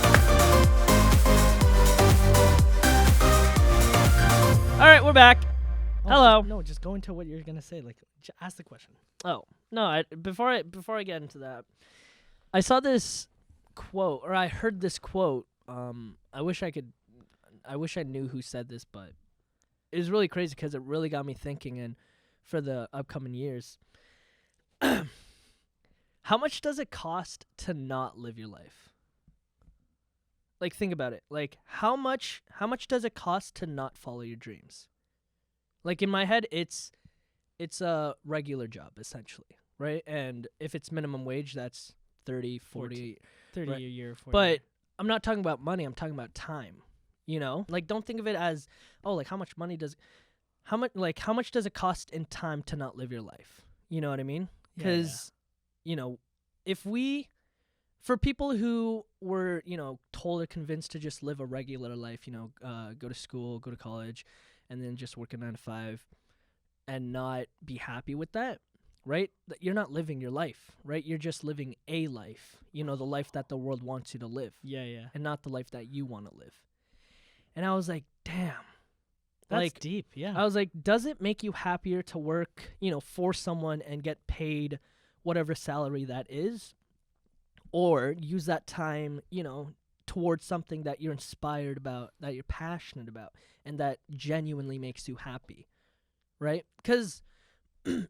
Speaker 2: All right, we're back.
Speaker 1: Oh,
Speaker 2: Hello.
Speaker 1: Just go into what you're going to say. Like, ask the question.
Speaker 2: Oh no! Before I get into that, I saw this quote, or I heard this quote. I wish I knew who said this, but it was really crazy because it really got me thinking. And for the upcoming years, How much does it cost to not live your life? Like, think about it. Like, how much does it cost to not follow your dreams? Like, in my head, it's a regular job essentially, right? And if it's minimum wage, that's 30, 40,
Speaker 1: 30
Speaker 2: right.
Speaker 1: a year. 40
Speaker 2: But I'm not talking about money. I'm talking about time. You know, like, don't think of it as, oh, like, how much does it cost in time to not live your life? You know what I mean? Because, you know, for people who were, you know, told or convinced to just live a regular life, you know, go to school, go to college, and then just work a 9 to 5 and not be happy with that, right? You're not living your life, right? You're just living a life, you know, the life that the world wants you to live.
Speaker 1: Yeah, yeah.
Speaker 2: And not the life that you want to live. And I was like, damn.
Speaker 1: That's
Speaker 2: like,
Speaker 1: deep, yeah.
Speaker 2: I was like, does it make you happier to work, you know, for someone and get paid whatever salary that is? Or use that time, you know, towards something that you're inspired about, that you're passionate about, and that genuinely makes you happy, right? Because,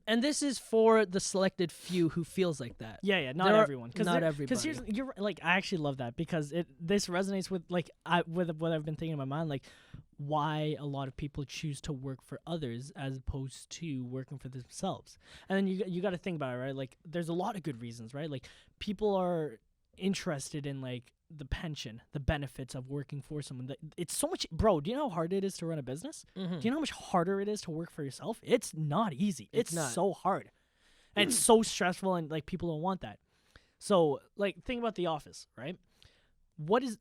Speaker 2: and this is for the selected few who feels like that.
Speaker 1: Yeah, not
Speaker 2: There are-
Speaker 1: everyone.
Speaker 2: not everybody.
Speaker 1: Because you're like, I actually love that because this resonates with with what I've been thinking in my mind, like why a lot of people choose to work for others as opposed to working for themselves. And then you got to think about it, right? Like there's a lot of good reasons, right? Like people are interested in like the pension, the benefits of working for someone. It's so much, bro. Do you know how hard it is to run a business?
Speaker 2: Mm-hmm.
Speaker 1: Do you know how much harder it is to work for yourself? It's not easy. It's
Speaker 2: not.
Speaker 1: so hard. And it's so stressful, and like people don't want that. So like think about The Office, right? What is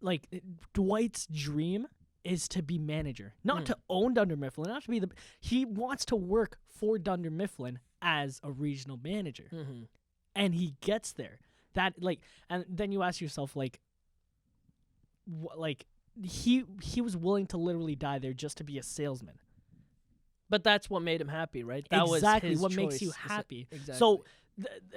Speaker 1: like Dwight's dream is to be manager, not to own Dunder Mifflin, not to be he wants to work for Dunder Mifflin as a regional manager.
Speaker 2: Mm-hmm.
Speaker 1: And he gets there. That like, and then you ask yourself like he was willing to literally die there just to be a salesman.
Speaker 2: But that's what made him happy, right? That
Speaker 1: Exactly
Speaker 2: was his
Speaker 1: what makes
Speaker 2: choice.
Speaker 1: you happy.
Speaker 2: Exactly.
Speaker 1: So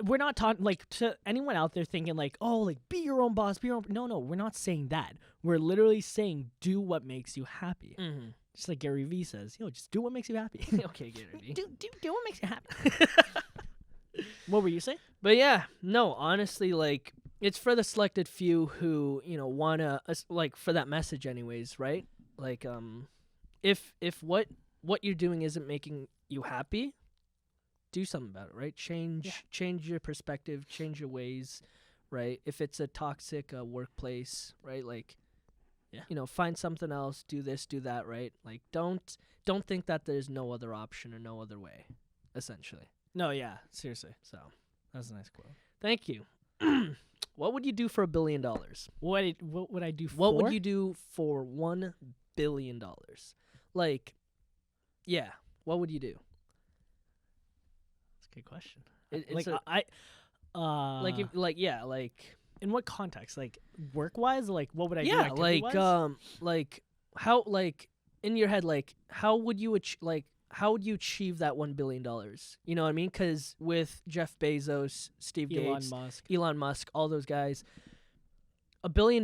Speaker 1: we're not talking like to anyone out there thinking like, oh, like be your own boss, be your own. No, we're not saying that. We're literally saying do what makes you happy.
Speaker 2: Mm-hmm.
Speaker 1: Just like Gary Vee says, just do what makes you happy.
Speaker 2: Okay, Gary Vee.
Speaker 1: do what makes you happy. What were you saying?
Speaker 2: But yeah, no, honestly, like, it's for the selected few who, you know, wanna like for that message anyways, right? Like, if what you're doing isn't making you happy, do something about it, right? Change your perspective, change your ways, right? If it's a toxic workplace, right? Like, you know, find something else, do this, do that, right? Like, don't think that there's no other option or no other way, essentially.
Speaker 1: No, yeah, seriously.
Speaker 2: So,
Speaker 1: That's a nice quote.
Speaker 2: thank you. What would you do for $1 billion?
Speaker 1: What would I do for?
Speaker 2: What would you do for $1 billion? Like, yeah, what would you do?
Speaker 1: That's a good question.
Speaker 2: It's
Speaker 1: in what context? Like work wise? Like what would I do?
Speaker 2: yeah,
Speaker 1: activity-wise?
Speaker 2: like how, like, in your head, like, how would you how would you achieve that $1 billion? You know what I mean? Because with Jeff Bezos, Steve Gates, Elon Musk, all those guys, $1 billion,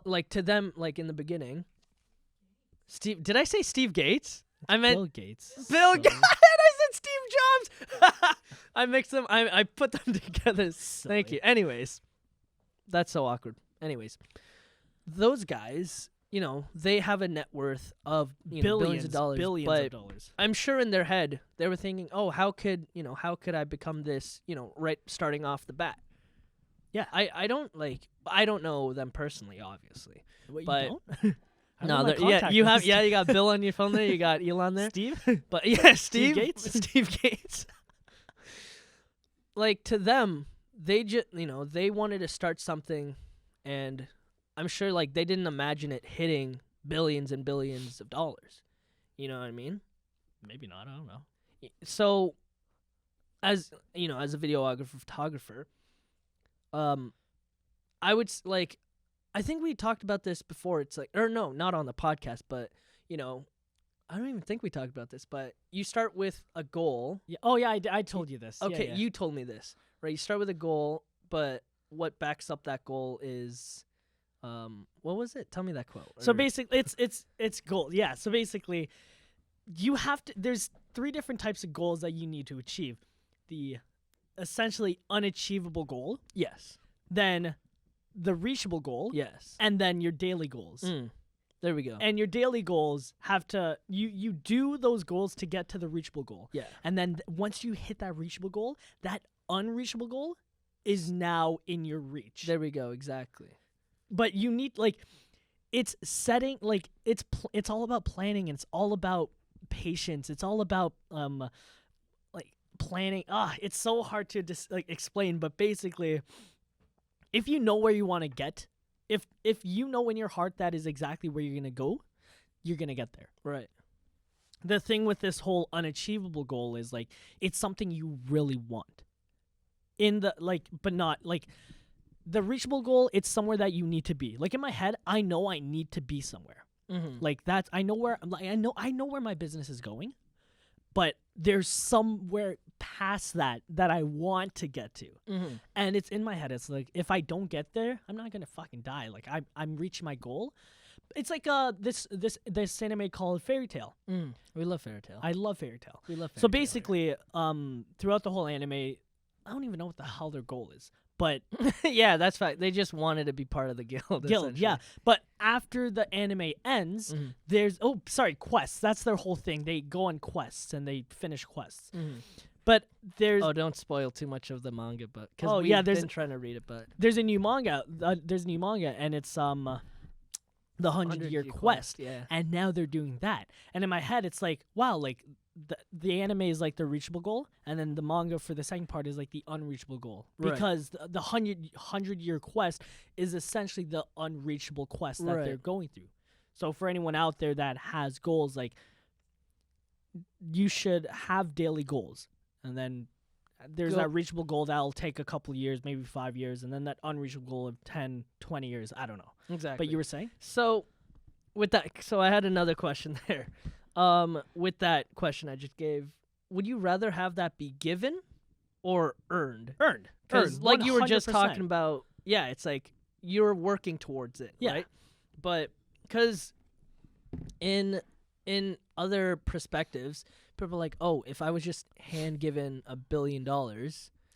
Speaker 2: like, to them, like, in the beginning. Did I say Steve Gates? I meant
Speaker 1: Bill Gates.
Speaker 2: Bill
Speaker 1: So-
Speaker 2: Gates. I said Steve Jobs. I mixed them. I put them together. Thank you. Anyways, that's so awkward. Anyways, those guys, you know, they have a net worth of billions of dollars.
Speaker 1: Billions
Speaker 2: but
Speaker 1: of dollars.
Speaker 2: I'm sure in their head they were thinking, "Oh, how could I become this? You know, right starting off the bat." Yeah, I don't know them personally, obviously.
Speaker 1: What,
Speaker 2: but-
Speaker 1: you don't? I
Speaker 2: No,
Speaker 1: don't know my
Speaker 2: yeah,
Speaker 1: contact
Speaker 2: you have,
Speaker 1: list.
Speaker 2: you got Bill on your phone there. You got Elon there.
Speaker 1: Steve.
Speaker 2: But yeah, Steve
Speaker 1: Gates?
Speaker 2: Steve Gates. Like, to them, they just, they wanted to start something, and I'm sure, like, they didn't imagine it hitting billions and billions of dollars. You know what I mean?
Speaker 1: Maybe not. I don't know.
Speaker 2: So, as as a videographer, photographer, I would I think we talked about this before. It's like, or no, not on the podcast, but I don't even think we talked about this. But you start with a goal.
Speaker 1: Yeah. Oh yeah, I told you this.
Speaker 2: Okay,
Speaker 1: Yeah, yeah.
Speaker 2: you told me this, right? You start with a goal, but what backs up that goal is, what was it? Tell me that quote.
Speaker 1: So
Speaker 2: Or-
Speaker 1: basically, it's goals. Yeah. So basically, you have to. There's 3 different types of goals that you need to achieve. The essentially unachievable goal,
Speaker 2: Yes.
Speaker 1: then the reachable goal,
Speaker 2: Yes.
Speaker 1: and then your daily goals.
Speaker 2: There we go.
Speaker 1: And your daily goals have to you do those goals to get to the reachable goal.
Speaker 2: Yeah.
Speaker 1: And then once you hit that reachable goal, that unreachable goal is now in your reach.
Speaker 2: There we go. Exactly.
Speaker 1: But you need it's setting it's all about planning, and it's all about patience. It's all about planning. It's so hard to explain, but basically if you know where you want to get, if you know in your heart that is exactly where you're going to go, you're going to get there.
Speaker 2: Right.
Speaker 1: The thing with this whole unachievable goal is it's something you really want. But not the reachable goal, it's somewhere that you need to be. In my head, I know I need to be somewhere. That's I know where I know where my business is going, but there's somewhere past that I want to get to. And it's in my head. It's if I don't get there, I'm not gonna fucking die. I'm reaching my goal. It's this anime called Fairy Tail.
Speaker 2: We love Fairy Tail.
Speaker 1: I love Fairy Tail.
Speaker 2: We love Fairy
Speaker 1: So
Speaker 2: Tail
Speaker 1: basically, throughout the whole anime, I don't even know what the hell their goal is. But
Speaker 2: yeah, that's fact. They just wanted to be part of the guild.
Speaker 1: yeah. But after the anime ends, there's quests. That's their whole thing. They go on quests and they finish quests. But there's
Speaker 2: don't spoil too much of the manga, but because
Speaker 1: there's
Speaker 2: been trying to read it, but
Speaker 1: there's a new manga. And it's the 100-year quest.
Speaker 2: Yeah,
Speaker 1: and now they're doing that. And in my head, it's wow, the anime is the reachable goal, and then the manga for the second part is the unreachable goal, because the 100-year quest is essentially the unreachable quest that they're going through. So for anyone out there that has goals, you should have daily goals, and then there's that reachable goal that'll take a couple of years, maybe 5 years, and then that unreachable goal of 10, 20 years. I don't know.
Speaker 2: Exactly.
Speaker 1: But you were saying?
Speaker 2: So with that, I had another question there. With that question I just gave, would you rather have that be given or earned?
Speaker 1: Earned.
Speaker 2: Because you were just
Speaker 1: 100%.
Speaker 2: talking about, it's you're working towards it, right? But because in other perspectives, people are oh, if I was just hand given $1 billion,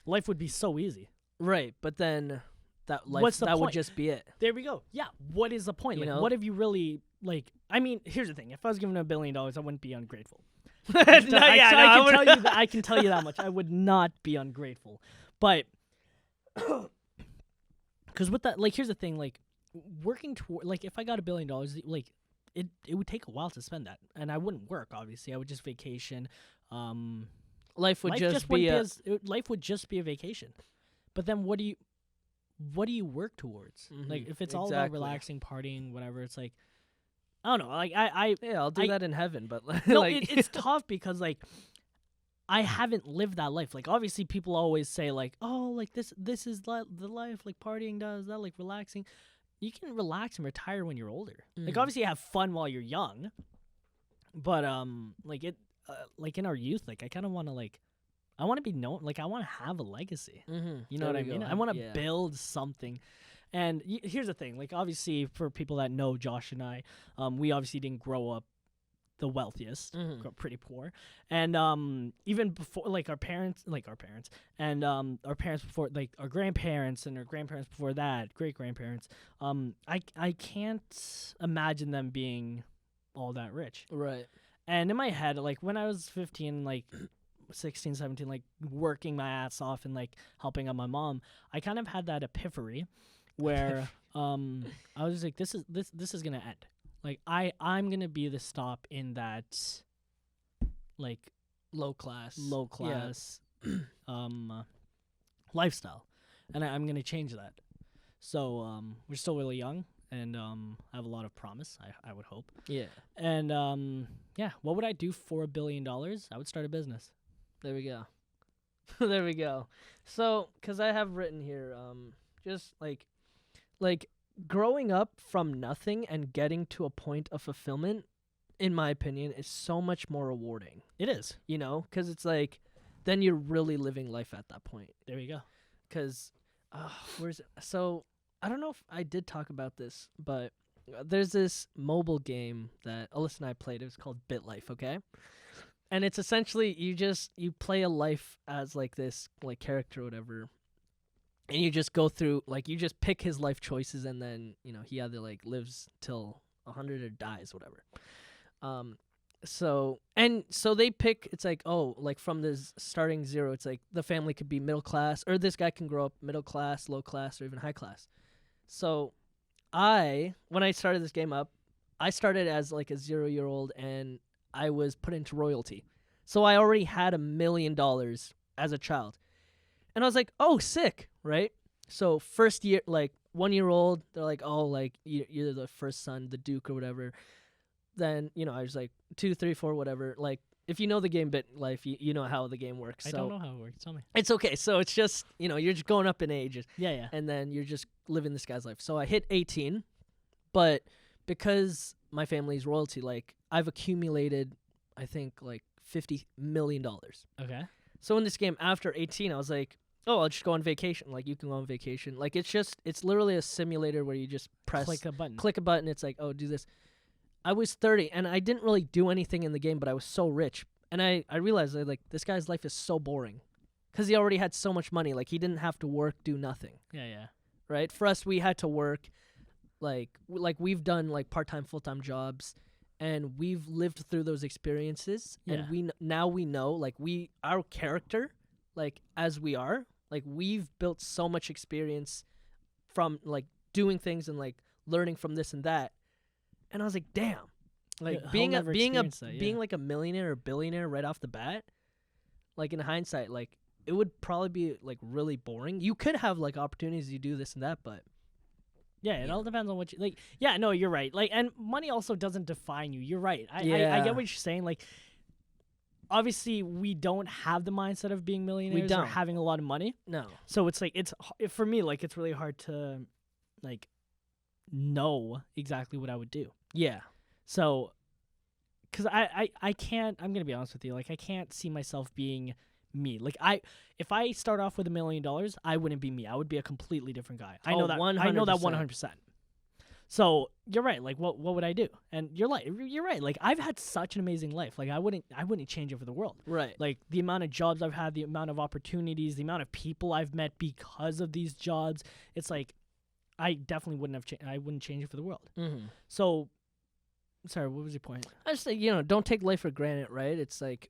Speaker 1: life would be so easy.
Speaker 2: Right, but then that life,
Speaker 1: What's the
Speaker 2: that would
Speaker 1: point?
Speaker 2: just be it.
Speaker 1: There we go. Yeah. What is the point?
Speaker 2: You know?
Speaker 1: What have you really I mean, here's the thing. If I was given $1 billion, I wouldn't be ungrateful. I can tell you that much. I would not be ungrateful. But because with that, here's the thing. Working toward, if I got $1 billion, it would take a while to spend that, and I wouldn't work. Obviously, I would just vacation.
Speaker 2: Life would just be
Speaker 1: life would just be a vacation. But then, what do you work towards? If it's all about relaxing, partying, whatever, it's I don't know.
Speaker 2: I'll do that in heaven, but
Speaker 1: no, it's tough because I haven't lived that life. Obviously, people always say this is the life, partying does that, relaxing. You can relax and retire when you're older. Obviously, have fun while you're young, but in our youth, I kind of want to I want to be known. I want to have a legacy. You know what I mean? I want to build something. And here's the thing, obviously for people that know Josh and I, we obviously didn't grow up the wealthiest, grew up pretty poor, and even before our parents, and our parents before, our grandparents and our grandparents before that, great grandparents, I can't imagine them being all that rich.
Speaker 2: Right.
Speaker 1: And in my head, when I was 15, 16, 17, working my ass off and helping out my mom, I kind of had that epiphany where I was this is gonna end. I'm gonna be the stop in that
Speaker 2: low class
Speaker 1: lifestyle, and I'm gonna change that. So we're still really young, and I have a lot of promise. I would hope.
Speaker 2: Yeah.
Speaker 1: And what would I do for $1 billion? I would start a business.
Speaker 2: There we go. There we go. So, because I have written here, just growing up from nothing and getting to a point of fulfillment, in my opinion, is so much more rewarding.
Speaker 1: It is.
Speaker 2: Because it's then you're really living life at that point.
Speaker 1: There you go.
Speaker 2: Because, where's it? So, I don't know if I did talk about this, but there's this mobile game that Alyssa and I played. It was called Bitlife, okay? And it's essentially you play a life as like this like character or whatever, and you just go through like you just pick his life choices, and then he either like lives till 100 or dies, whatever. So they pick. It's like, oh, like from this starting zero, it's like the family could be middle class, or this guy can grow up middle class, low class, or even high class. So when I started this game up, I started as like a 0-year-old, and I was put into royalty. So I already had $1 million as a child. And I was like, oh, sick, right? So first year, like 1-year-old, they're like, oh, like you're the first son, the duke or whatever. Then, I was like 2, 3, 4, whatever. Like, if you know the game Bitlife, you know how the game works.
Speaker 1: I
Speaker 2: So
Speaker 1: don't know how it works. Tell me.
Speaker 2: it's okay. So it's just, you're just going up in age.
Speaker 1: Yeah.
Speaker 2: And then you're just living this guy's life. So I hit 18, but because my family's royalty, like, I've accumulated, I think, like $50 million.
Speaker 1: Okay.
Speaker 2: So in this game, after 18, I was like, oh, I'll just go on vacation. Like, you can go on vacation. Like, it's literally a simulator where you just
Speaker 1: Click a button.
Speaker 2: click a button. It's like, oh, do this. I was 30, and I didn't really do anything in the game, but I was so rich. And I realized that, like, this guy's life is so boring because he already had so much money. Like, he didn't have to work, do nothing.
Speaker 1: Yeah.
Speaker 2: Right? For us, we had to work. Like we've done, like, part-time, full-time jobs, and we've lived through those experiences.
Speaker 1: Yeah.
Speaker 2: And now we know, like, our character, like, as we are, like, we've built so much experience from, like, doing things and, like, learning from this and that. And I was like, damn, like
Speaker 1: Yeah,
Speaker 2: being
Speaker 1: he'll never experience that, yeah.
Speaker 2: being like a millionaire or billionaire right off the bat, like in hindsight, like it would probably be like really boring. You could have like opportunities to do this and that, but
Speaker 1: Yeah, it all depends on what you like. Yeah, no, you're right. Like, and money also doesn't define you. You're right. I
Speaker 2: Yeah.
Speaker 1: get what you're saying. Like, obviously, we don't have the mindset of being millionaires or
Speaker 2: don't.
Speaker 1: having a lot of money.
Speaker 2: no.
Speaker 1: So it's like for me, like, it's really hard to like know exactly what I would do.
Speaker 2: Yeah.
Speaker 1: So, because I can't. I'm gonna be honest with you. Like, I can't see myself being me. Like, if I start off with $1 million, I wouldn't be me. I would be a completely different guy. I
Speaker 2: Oh,
Speaker 1: know that. I know that
Speaker 2: 100%.
Speaker 1: 100%. So you're right. Like, what would I do? And you're right. Like, I've had such an amazing life. Like, I wouldn't change it for the world.
Speaker 2: Right.
Speaker 1: Like, the amount of jobs I've had, the amount of opportunities, the amount of people I've met because of these jobs. It's like, I definitely wouldn't have. I wouldn't change it for the world.
Speaker 2: Mm-hmm.
Speaker 1: So, sorry, what was your point?
Speaker 2: I just think, don't take life for granted, right? It's like,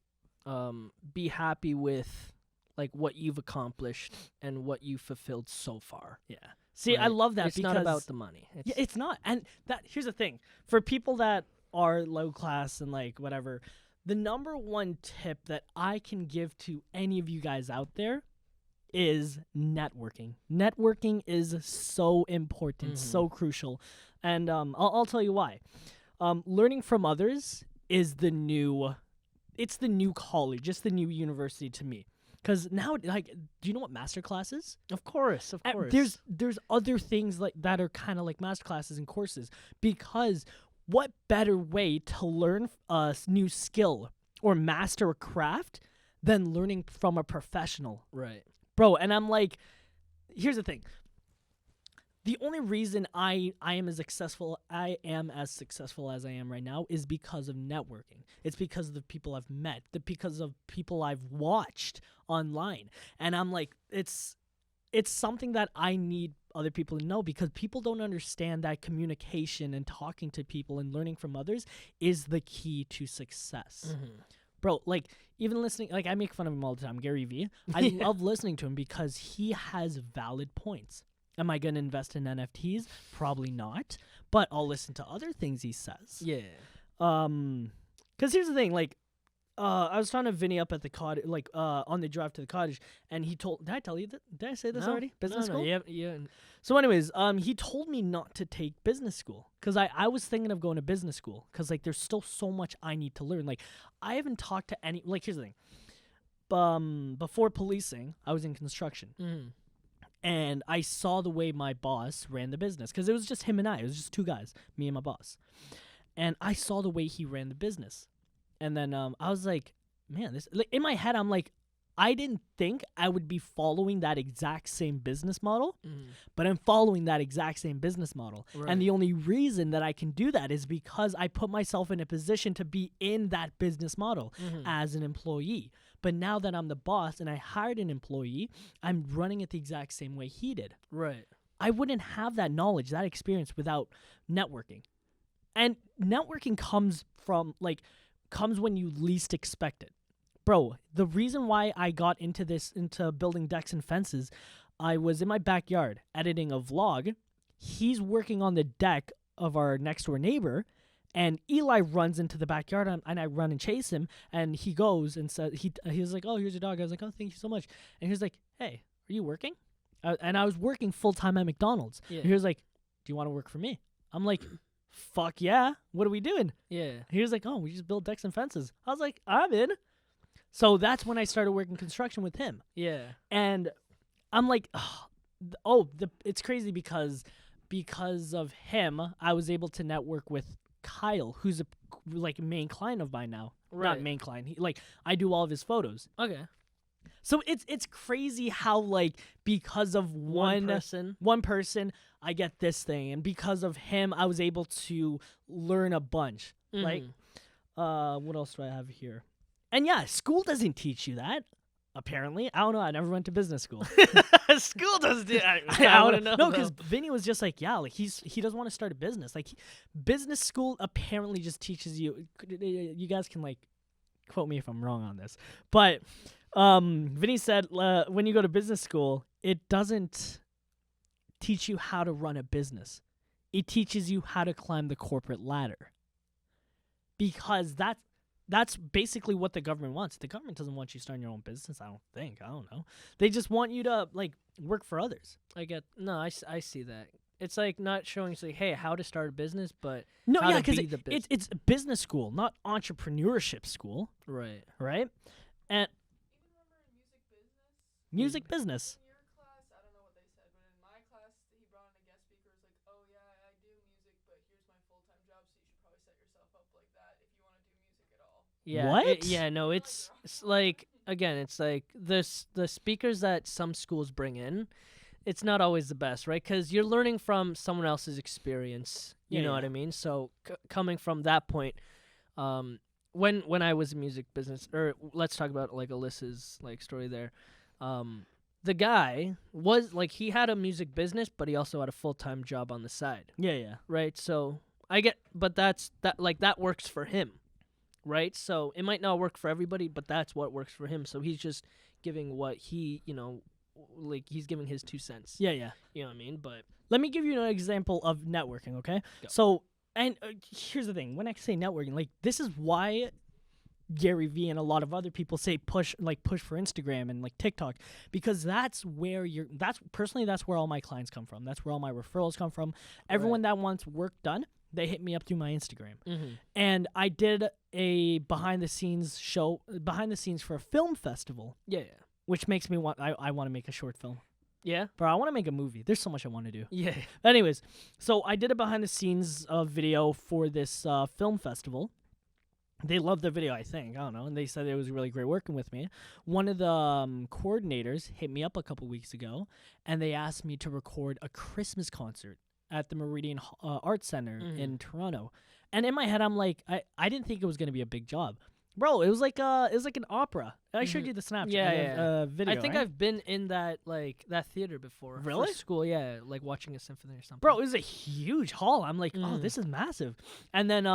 Speaker 2: be happy with like what you've accomplished and what you've fulfilled so far.
Speaker 1: Yeah. See, I
Speaker 2: Right.
Speaker 1: love that
Speaker 2: It's
Speaker 1: because
Speaker 2: not about the money.
Speaker 1: yeah, it's not. And here's the thing. For people that are low class and like whatever, the number one tip that I can give to any of you guys out there is networking. Networking is so important, so crucial. And I'll tell you why. Learning from others is the new college, it's the new university to me. Because now, like, do you know what master class is?
Speaker 2: Of course.
Speaker 1: There's other things like that are kind of like master classes and courses, because what better way to learn a new skill or master a craft than learning from a professional,
Speaker 2: right.
Speaker 1: bro? And I'm like, here's the thing. The only reason I am as successful as I am right now is because of networking. It's because of the people I've met, because of people I've watched online. And I'm like, it's something that I need other people to know, because people don't understand that communication and talking to people and learning from others is the key to success.
Speaker 2: Mm-hmm.
Speaker 1: Bro, like, even listening, like, I make fun of him all the time, Gary Vee. I love listening to him because he has valid points. Am I going to invest in NFTs? Probably not. But I'll listen to other things he says.
Speaker 2: Yeah.
Speaker 1: Because here's the thing. Like, I was talking to Vinny up at the cottage, like, on the drive to the cottage, and he told. Did I tell you that? Did I say this already? Business school.
Speaker 2: Yeah.
Speaker 1: So, anyways, he told me not to take business school because I was thinking of going to business school because, like, there's still so much I need to learn. Like, I haven't talked to any. Like, here's the thing. Before policing, I was in construction.
Speaker 2: Mm-hmm.
Speaker 1: And I saw the way my boss ran the business, because it was just him and I. It was just two guys, me and my boss. And I saw the way he ran the business. And then I was like, man, this, like, in my head, I'm like, I didn't think I would be following that exact same business model,
Speaker 2: Mhm.
Speaker 1: but I'm following that exact same business model.
Speaker 2: Right.
Speaker 1: And the only reason that I can do that is because I put myself in a position to be in that business model
Speaker 2: Mhm.
Speaker 1: as an employee. But now that I'm the boss and I hired an employee, I'm running it the exact same way he did.
Speaker 2: Right.
Speaker 1: I wouldn't have that knowledge, that experience without networking. And networking comes when you least expect it. Bro, the reason why I got into building decks and fences, I was in my backyard editing a vlog. He's working on the deck of our next door neighbor, and Eli runs into the backyard, and I run and chase him, and he goes and says, he was like, oh, here's your dog. I was like, oh, thank you so much. And he was like, hey, are you working? And I was working full-time at McDonald's.
Speaker 2: Yeah.
Speaker 1: And he was like, do you want to work for me? I'm like, fuck yeah. What are we doing?
Speaker 2: Yeah.
Speaker 1: He was like, oh, we just build decks and fences. I was like, I'm in. So that's when I started working construction with him.
Speaker 2: Yeah.
Speaker 1: And I'm like, it's crazy because of him, I was able to network with Kyle, who's a main client of mine now. Not
Speaker 2: Right.
Speaker 1: main client. I do all of his photos.
Speaker 2: Okay.
Speaker 1: So it's crazy how because of
Speaker 2: One person.
Speaker 1: one person, I get this thing, and because of him, I was able to learn a bunch. Like,
Speaker 2: Mhm.
Speaker 1: what else do I have here? And yeah, school doesn't teach you that. Apparently, I don't know. I never went to business school.
Speaker 2: School does do. I
Speaker 1: don't
Speaker 2: want to know.
Speaker 1: No, because Vinny was just like, yeah, he doesn't want to start a business. Business school apparently just teaches you. You guys can quote me if I'm wrong on this, but Vinny said when you go to business school, it doesn't teach you how to run a business. It teaches you how to climb the corporate ladder. Because that's basically what the government wants. The government doesn't want you starting your own business, I don't think. I don't know. They just want you to work for others.
Speaker 2: I see that. It's not showing hey, how to start a business, but
Speaker 1: No,
Speaker 2: how
Speaker 1: yeah,
Speaker 2: to
Speaker 1: because
Speaker 2: be the business.
Speaker 1: it's business school, not entrepreneurship school,
Speaker 2: Right.
Speaker 1: right? And
Speaker 3: Even remember in
Speaker 1: music business.
Speaker 3: in your class, I don't know what they said, but in my class, he brought in a guest speaker. Was like, oh yeah, I do music, but here's my full-time job, so you should probably set yourself up like that if you want to do music at all.
Speaker 2: Yeah.
Speaker 1: What?
Speaker 2: No, it's again, it's the speakers that some schools bring in. It's not always the best, right? Because you're learning from someone else's experience. You know what I mean? So coming from that point, when I was in music business, or let's talk about Alyssa's story there. The guy was he had a music business, but he also had a full-time job on the side,
Speaker 1: Yeah.
Speaker 2: right? So I get, but that works for him, right? So it might not work for everybody, but that's what works for him. So he's just giving what he, he's giving his 2 cents.
Speaker 1: Yeah.
Speaker 2: You know what I mean? But
Speaker 1: Let me give you an example of networking, okay?
Speaker 2: Go.
Speaker 1: So, and here's the thing. When I say networking, this is why Gary Vee and a lot of other people say push for Instagram and TikTok, because that's where that's where all my clients come from. That's where all my referrals come from. Everyone that wants work done, they hit me up through my Instagram. And I did a behind the scenes for a film festival,
Speaker 2: yeah.
Speaker 1: which makes me I want to make a short film.
Speaker 2: Yeah.
Speaker 1: Bro, I want to make a movie. There's so much I want to do.
Speaker 2: Yeah.
Speaker 1: Anyways, so I did a behind the scenes video for this film festival. They loved the video, I think. I don't know. And they said it was really great working with me. One of the coordinators hit me up a couple weeks ago, and they asked me to record a Christmas concert at the Meridian Arts Center in Toronto. And in my head, I'm like, I didn't think it was going to be a big job. Bro, it was like an opera. I showed you the Snapchat video.
Speaker 2: I think
Speaker 1: right?
Speaker 2: I've been in that that theater before.
Speaker 1: Really?
Speaker 2: For school, yeah, watching a symphony or something.
Speaker 1: Bro, it was a huge hall. I'm like, oh, this is massive. And then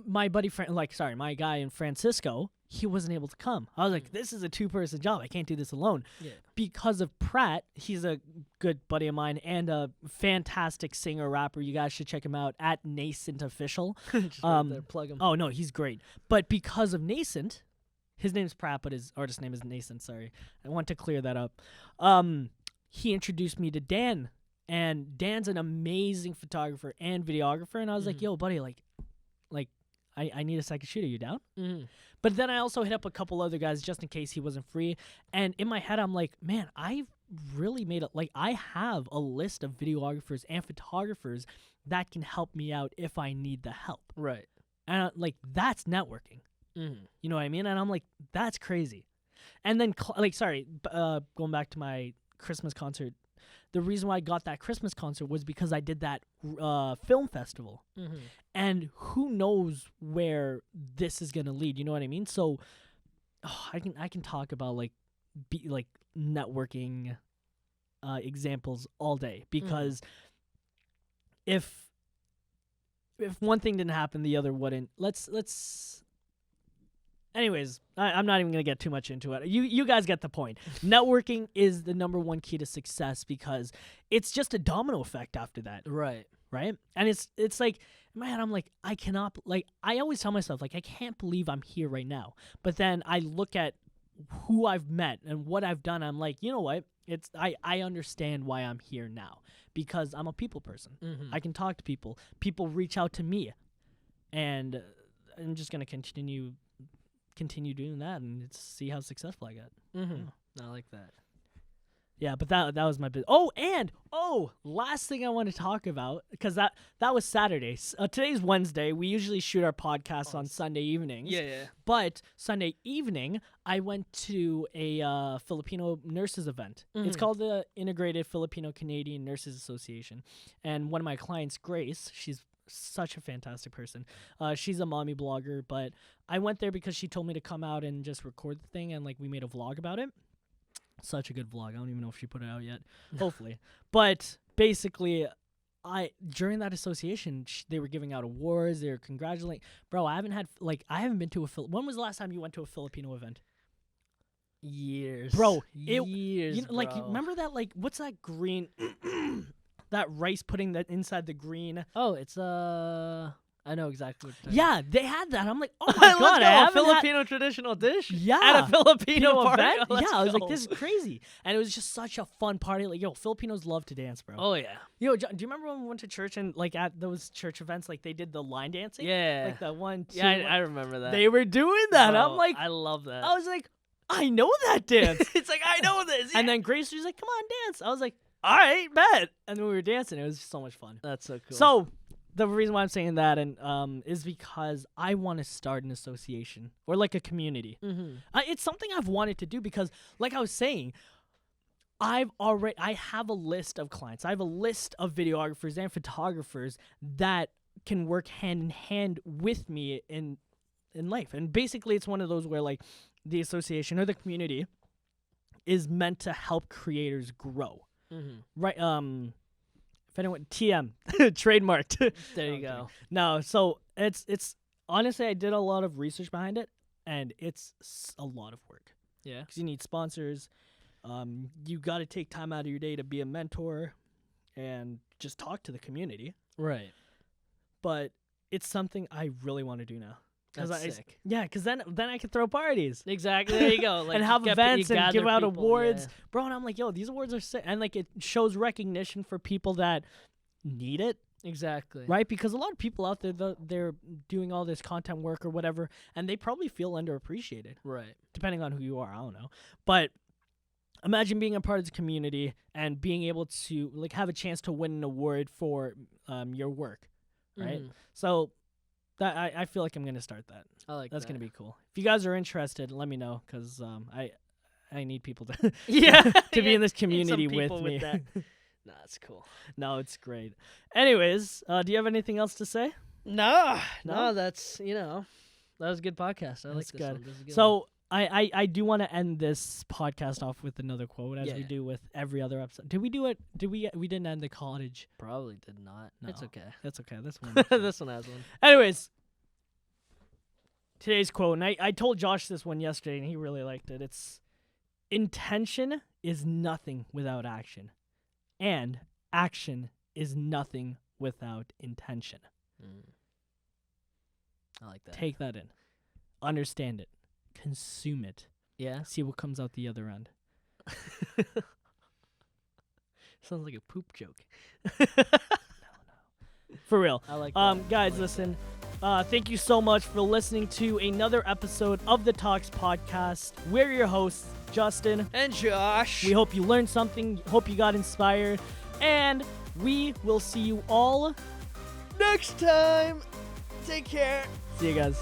Speaker 1: my guy in Francisco, he wasn't able to come. I was like, this is a 2-person job. I can't do this alone.
Speaker 2: Yeah.
Speaker 1: Because of Pratt, he's a good buddy of mine and a fantastic singer rapper. You guys should check him out at Nascent Official.
Speaker 2: Just right there, plug him.
Speaker 1: Oh no, he's great. But because of Nascent, his name's Pratt, but his artist name is Nascent. Sorry, I want to clear that up. He introduced me to Dan, and Dan's an amazing photographer and videographer. And I was like, yo, buddy, I need a second shooter. You down? But then I also hit up a couple other guys just in case he wasn't free. And in my head, I'm like, man, I've really made it. I have a list of videographers and photographers that can help me out if I need the help.
Speaker 2: Right.
Speaker 1: And that's networking.
Speaker 2: Mm-hmm.
Speaker 1: You know what I mean? And I'm like, that's crazy. And then, going back to my Christmas concert, the reason why I got that Christmas concert was because I did that film festival.
Speaker 2: Mm-hmm.
Speaker 1: And who knows where this is gonna lead? You know what I mean? So, I can talk about networking examples all day, because if one thing didn't happen, the other wouldn't. Anyways, I'm not even going to get too much into it. You guys get the point. Networking is the number one key to success, because it's just a domino effect after that,
Speaker 2: Right.
Speaker 1: right? And it's like, in my head, I'm like, I cannot, I always tell myself, I can't believe I'm here right now. But then I look at who I've met and what I've done. I'm like, you know what? I understand why I'm here now, because I'm a people person.
Speaker 2: Mm-hmm.
Speaker 1: I can talk to people. People reach out to me, and I'm just going to continue doing that and see how successful I get.
Speaker 2: I like that.
Speaker 1: Yeah, but that was my bit. Last thing I want to talk about, because that was Saturday. Today's Wednesday. We usually shoot our podcasts on Sunday evenings.
Speaker 2: Yeah.
Speaker 1: But Sunday evening, I went to a Filipino nurses event. It's called the Integrated Filipino Canadian Nurses Association. And one of my clients, Grace, she's such a fantastic person. She's a mommy blogger, but I went there because she told me to come out and just record the thing, and we made a vlog about it. Such a good vlog. I don't even know if she put it out yet. Hopefully. But basically, during that association, they were giving out awards. They were congratulating. Bro, I haven't been to when was the last time you went to a Filipino event?
Speaker 2: Years.
Speaker 1: Bro,
Speaker 2: years, bro.
Speaker 1: remember that, what's that green, that rice pudding that inside the green?
Speaker 2: Oh, it's I know exactly what you're talking
Speaker 1: Yeah, they had that. I'm like, oh my God, I
Speaker 2: a
Speaker 1: haven't
Speaker 2: Filipino traditional dish?
Speaker 1: Yeah.
Speaker 2: At a Filipino party?
Speaker 1: event.
Speaker 2: Oh,
Speaker 1: Yeah, I was like,
Speaker 2: go.
Speaker 1: this is crazy. And it was just such a fun party. Filipinos love to dance, bro.
Speaker 2: Oh, yeah.
Speaker 1: Yo, John, do you remember when we went to church and at those church events, they did the line dancing?
Speaker 2: Yeah.
Speaker 1: Like the 1, 2.
Speaker 2: Yeah, I remember that.
Speaker 1: They were doing that.
Speaker 2: Bro,
Speaker 1: I'm like,
Speaker 2: I love that.
Speaker 1: I was like, I know that dance.
Speaker 2: It's like, I know this.
Speaker 1: And then Grace was like, come on, dance. I was like, all right, bet. And then we were dancing. It was just so much fun.
Speaker 2: That's so cool.
Speaker 1: So the reason why I'm saying that is because I want to start an association or a community. It's something I've wanted to do because, like I was saying, I have a list of clients. I have a list of videographers and photographers that can work hand in hand with me in life. And basically, it's one of those where the association or the community is meant to help creators grow. Right? If anyone TM trademarked.
Speaker 2: There you go.
Speaker 1: No, so it's honestly, I did a lot of research behind it, and it's a lot of work.
Speaker 2: Yeah.
Speaker 1: Because you need sponsors. You got to take time out of your day to be a mentor, and just talk to the community.
Speaker 2: Right.
Speaker 1: But it's something I really want to do now.
Speaker 2: That's sick.
Speaker 1: Yeah, because then I can throw parties.
Speaker 2: Exactly. There you go.
Speaker 1: And have events and give out awards.
Speaker 2: Yeah.
Speaker 1: Bro, and I'm like, yo, these awards are sick. And it shows recognition for people that need it.
Speaker 2: Exactly.
Speaker 1: Right? Because a lot of people out there, they're doing all this content work or whatever, and they probably feel underappreciated.
Speaker 2: Right.
Speaker 1: Depending on who you are, I don't know. But imagine being a part of the community and being able to have a chance to win an award for your work. Right? So that I feel like I'm gonna start that.
Speaker 2: I like
Speaker 1: That's
Speaker 2: that.
Speaker 1: gonna be cool. If you guys are interested, let me know, because I need people to to be in this community with me.
Speaker 2: that. Nah, that's cool.
Speaker 1: No, it's great. Anyways, do you have anything else to say?
Speaker 2: No,
Speaker 1: No?
Speaker 2: that's that was a good podcast. I like
Speaker 1: That's
Speaker 2: this
Speaker 1: good.
Speaker 2: one. This is a good
Speaker 1: So I do want to end this podcast off with another quote, as we
Speaker 2: Yeah.
Speaker 1: do with every other episode. Did we do it? We didn't end the cottage.
Speaker 2: one. Probably did not. It's
Speaker 1: No.
Speaker 2: okay.
Speaker 1: That's okay. This one.
Speaker 2: This one has one.
Speaker 1: Anyways, today's quote, and I told Josh this one yesterday, and he really liked it. It's, intention is nothing without action, and action is nothing without intention.
Speaker 2: I like that.
Speaker 1: Take that in. Understand it. Consume it.
Speaker 2: Yeah.
Speaker 1: See what comes out the other end.
Speaker 2: Sounds like a poop joke.
Speaker 1: For real.
Speaker 2: I like that.
Speaker 1: Guys, listen. Thank you so much for listening to another episode of the Talks podcast. We're your hosts, Justin.
Speaker 2: And Josh.
Speaker 1: We hope you learned something. Hope you got inspired. And we will see you all
Speaker 2: next time. Take care.
Speaker 1: See you guys.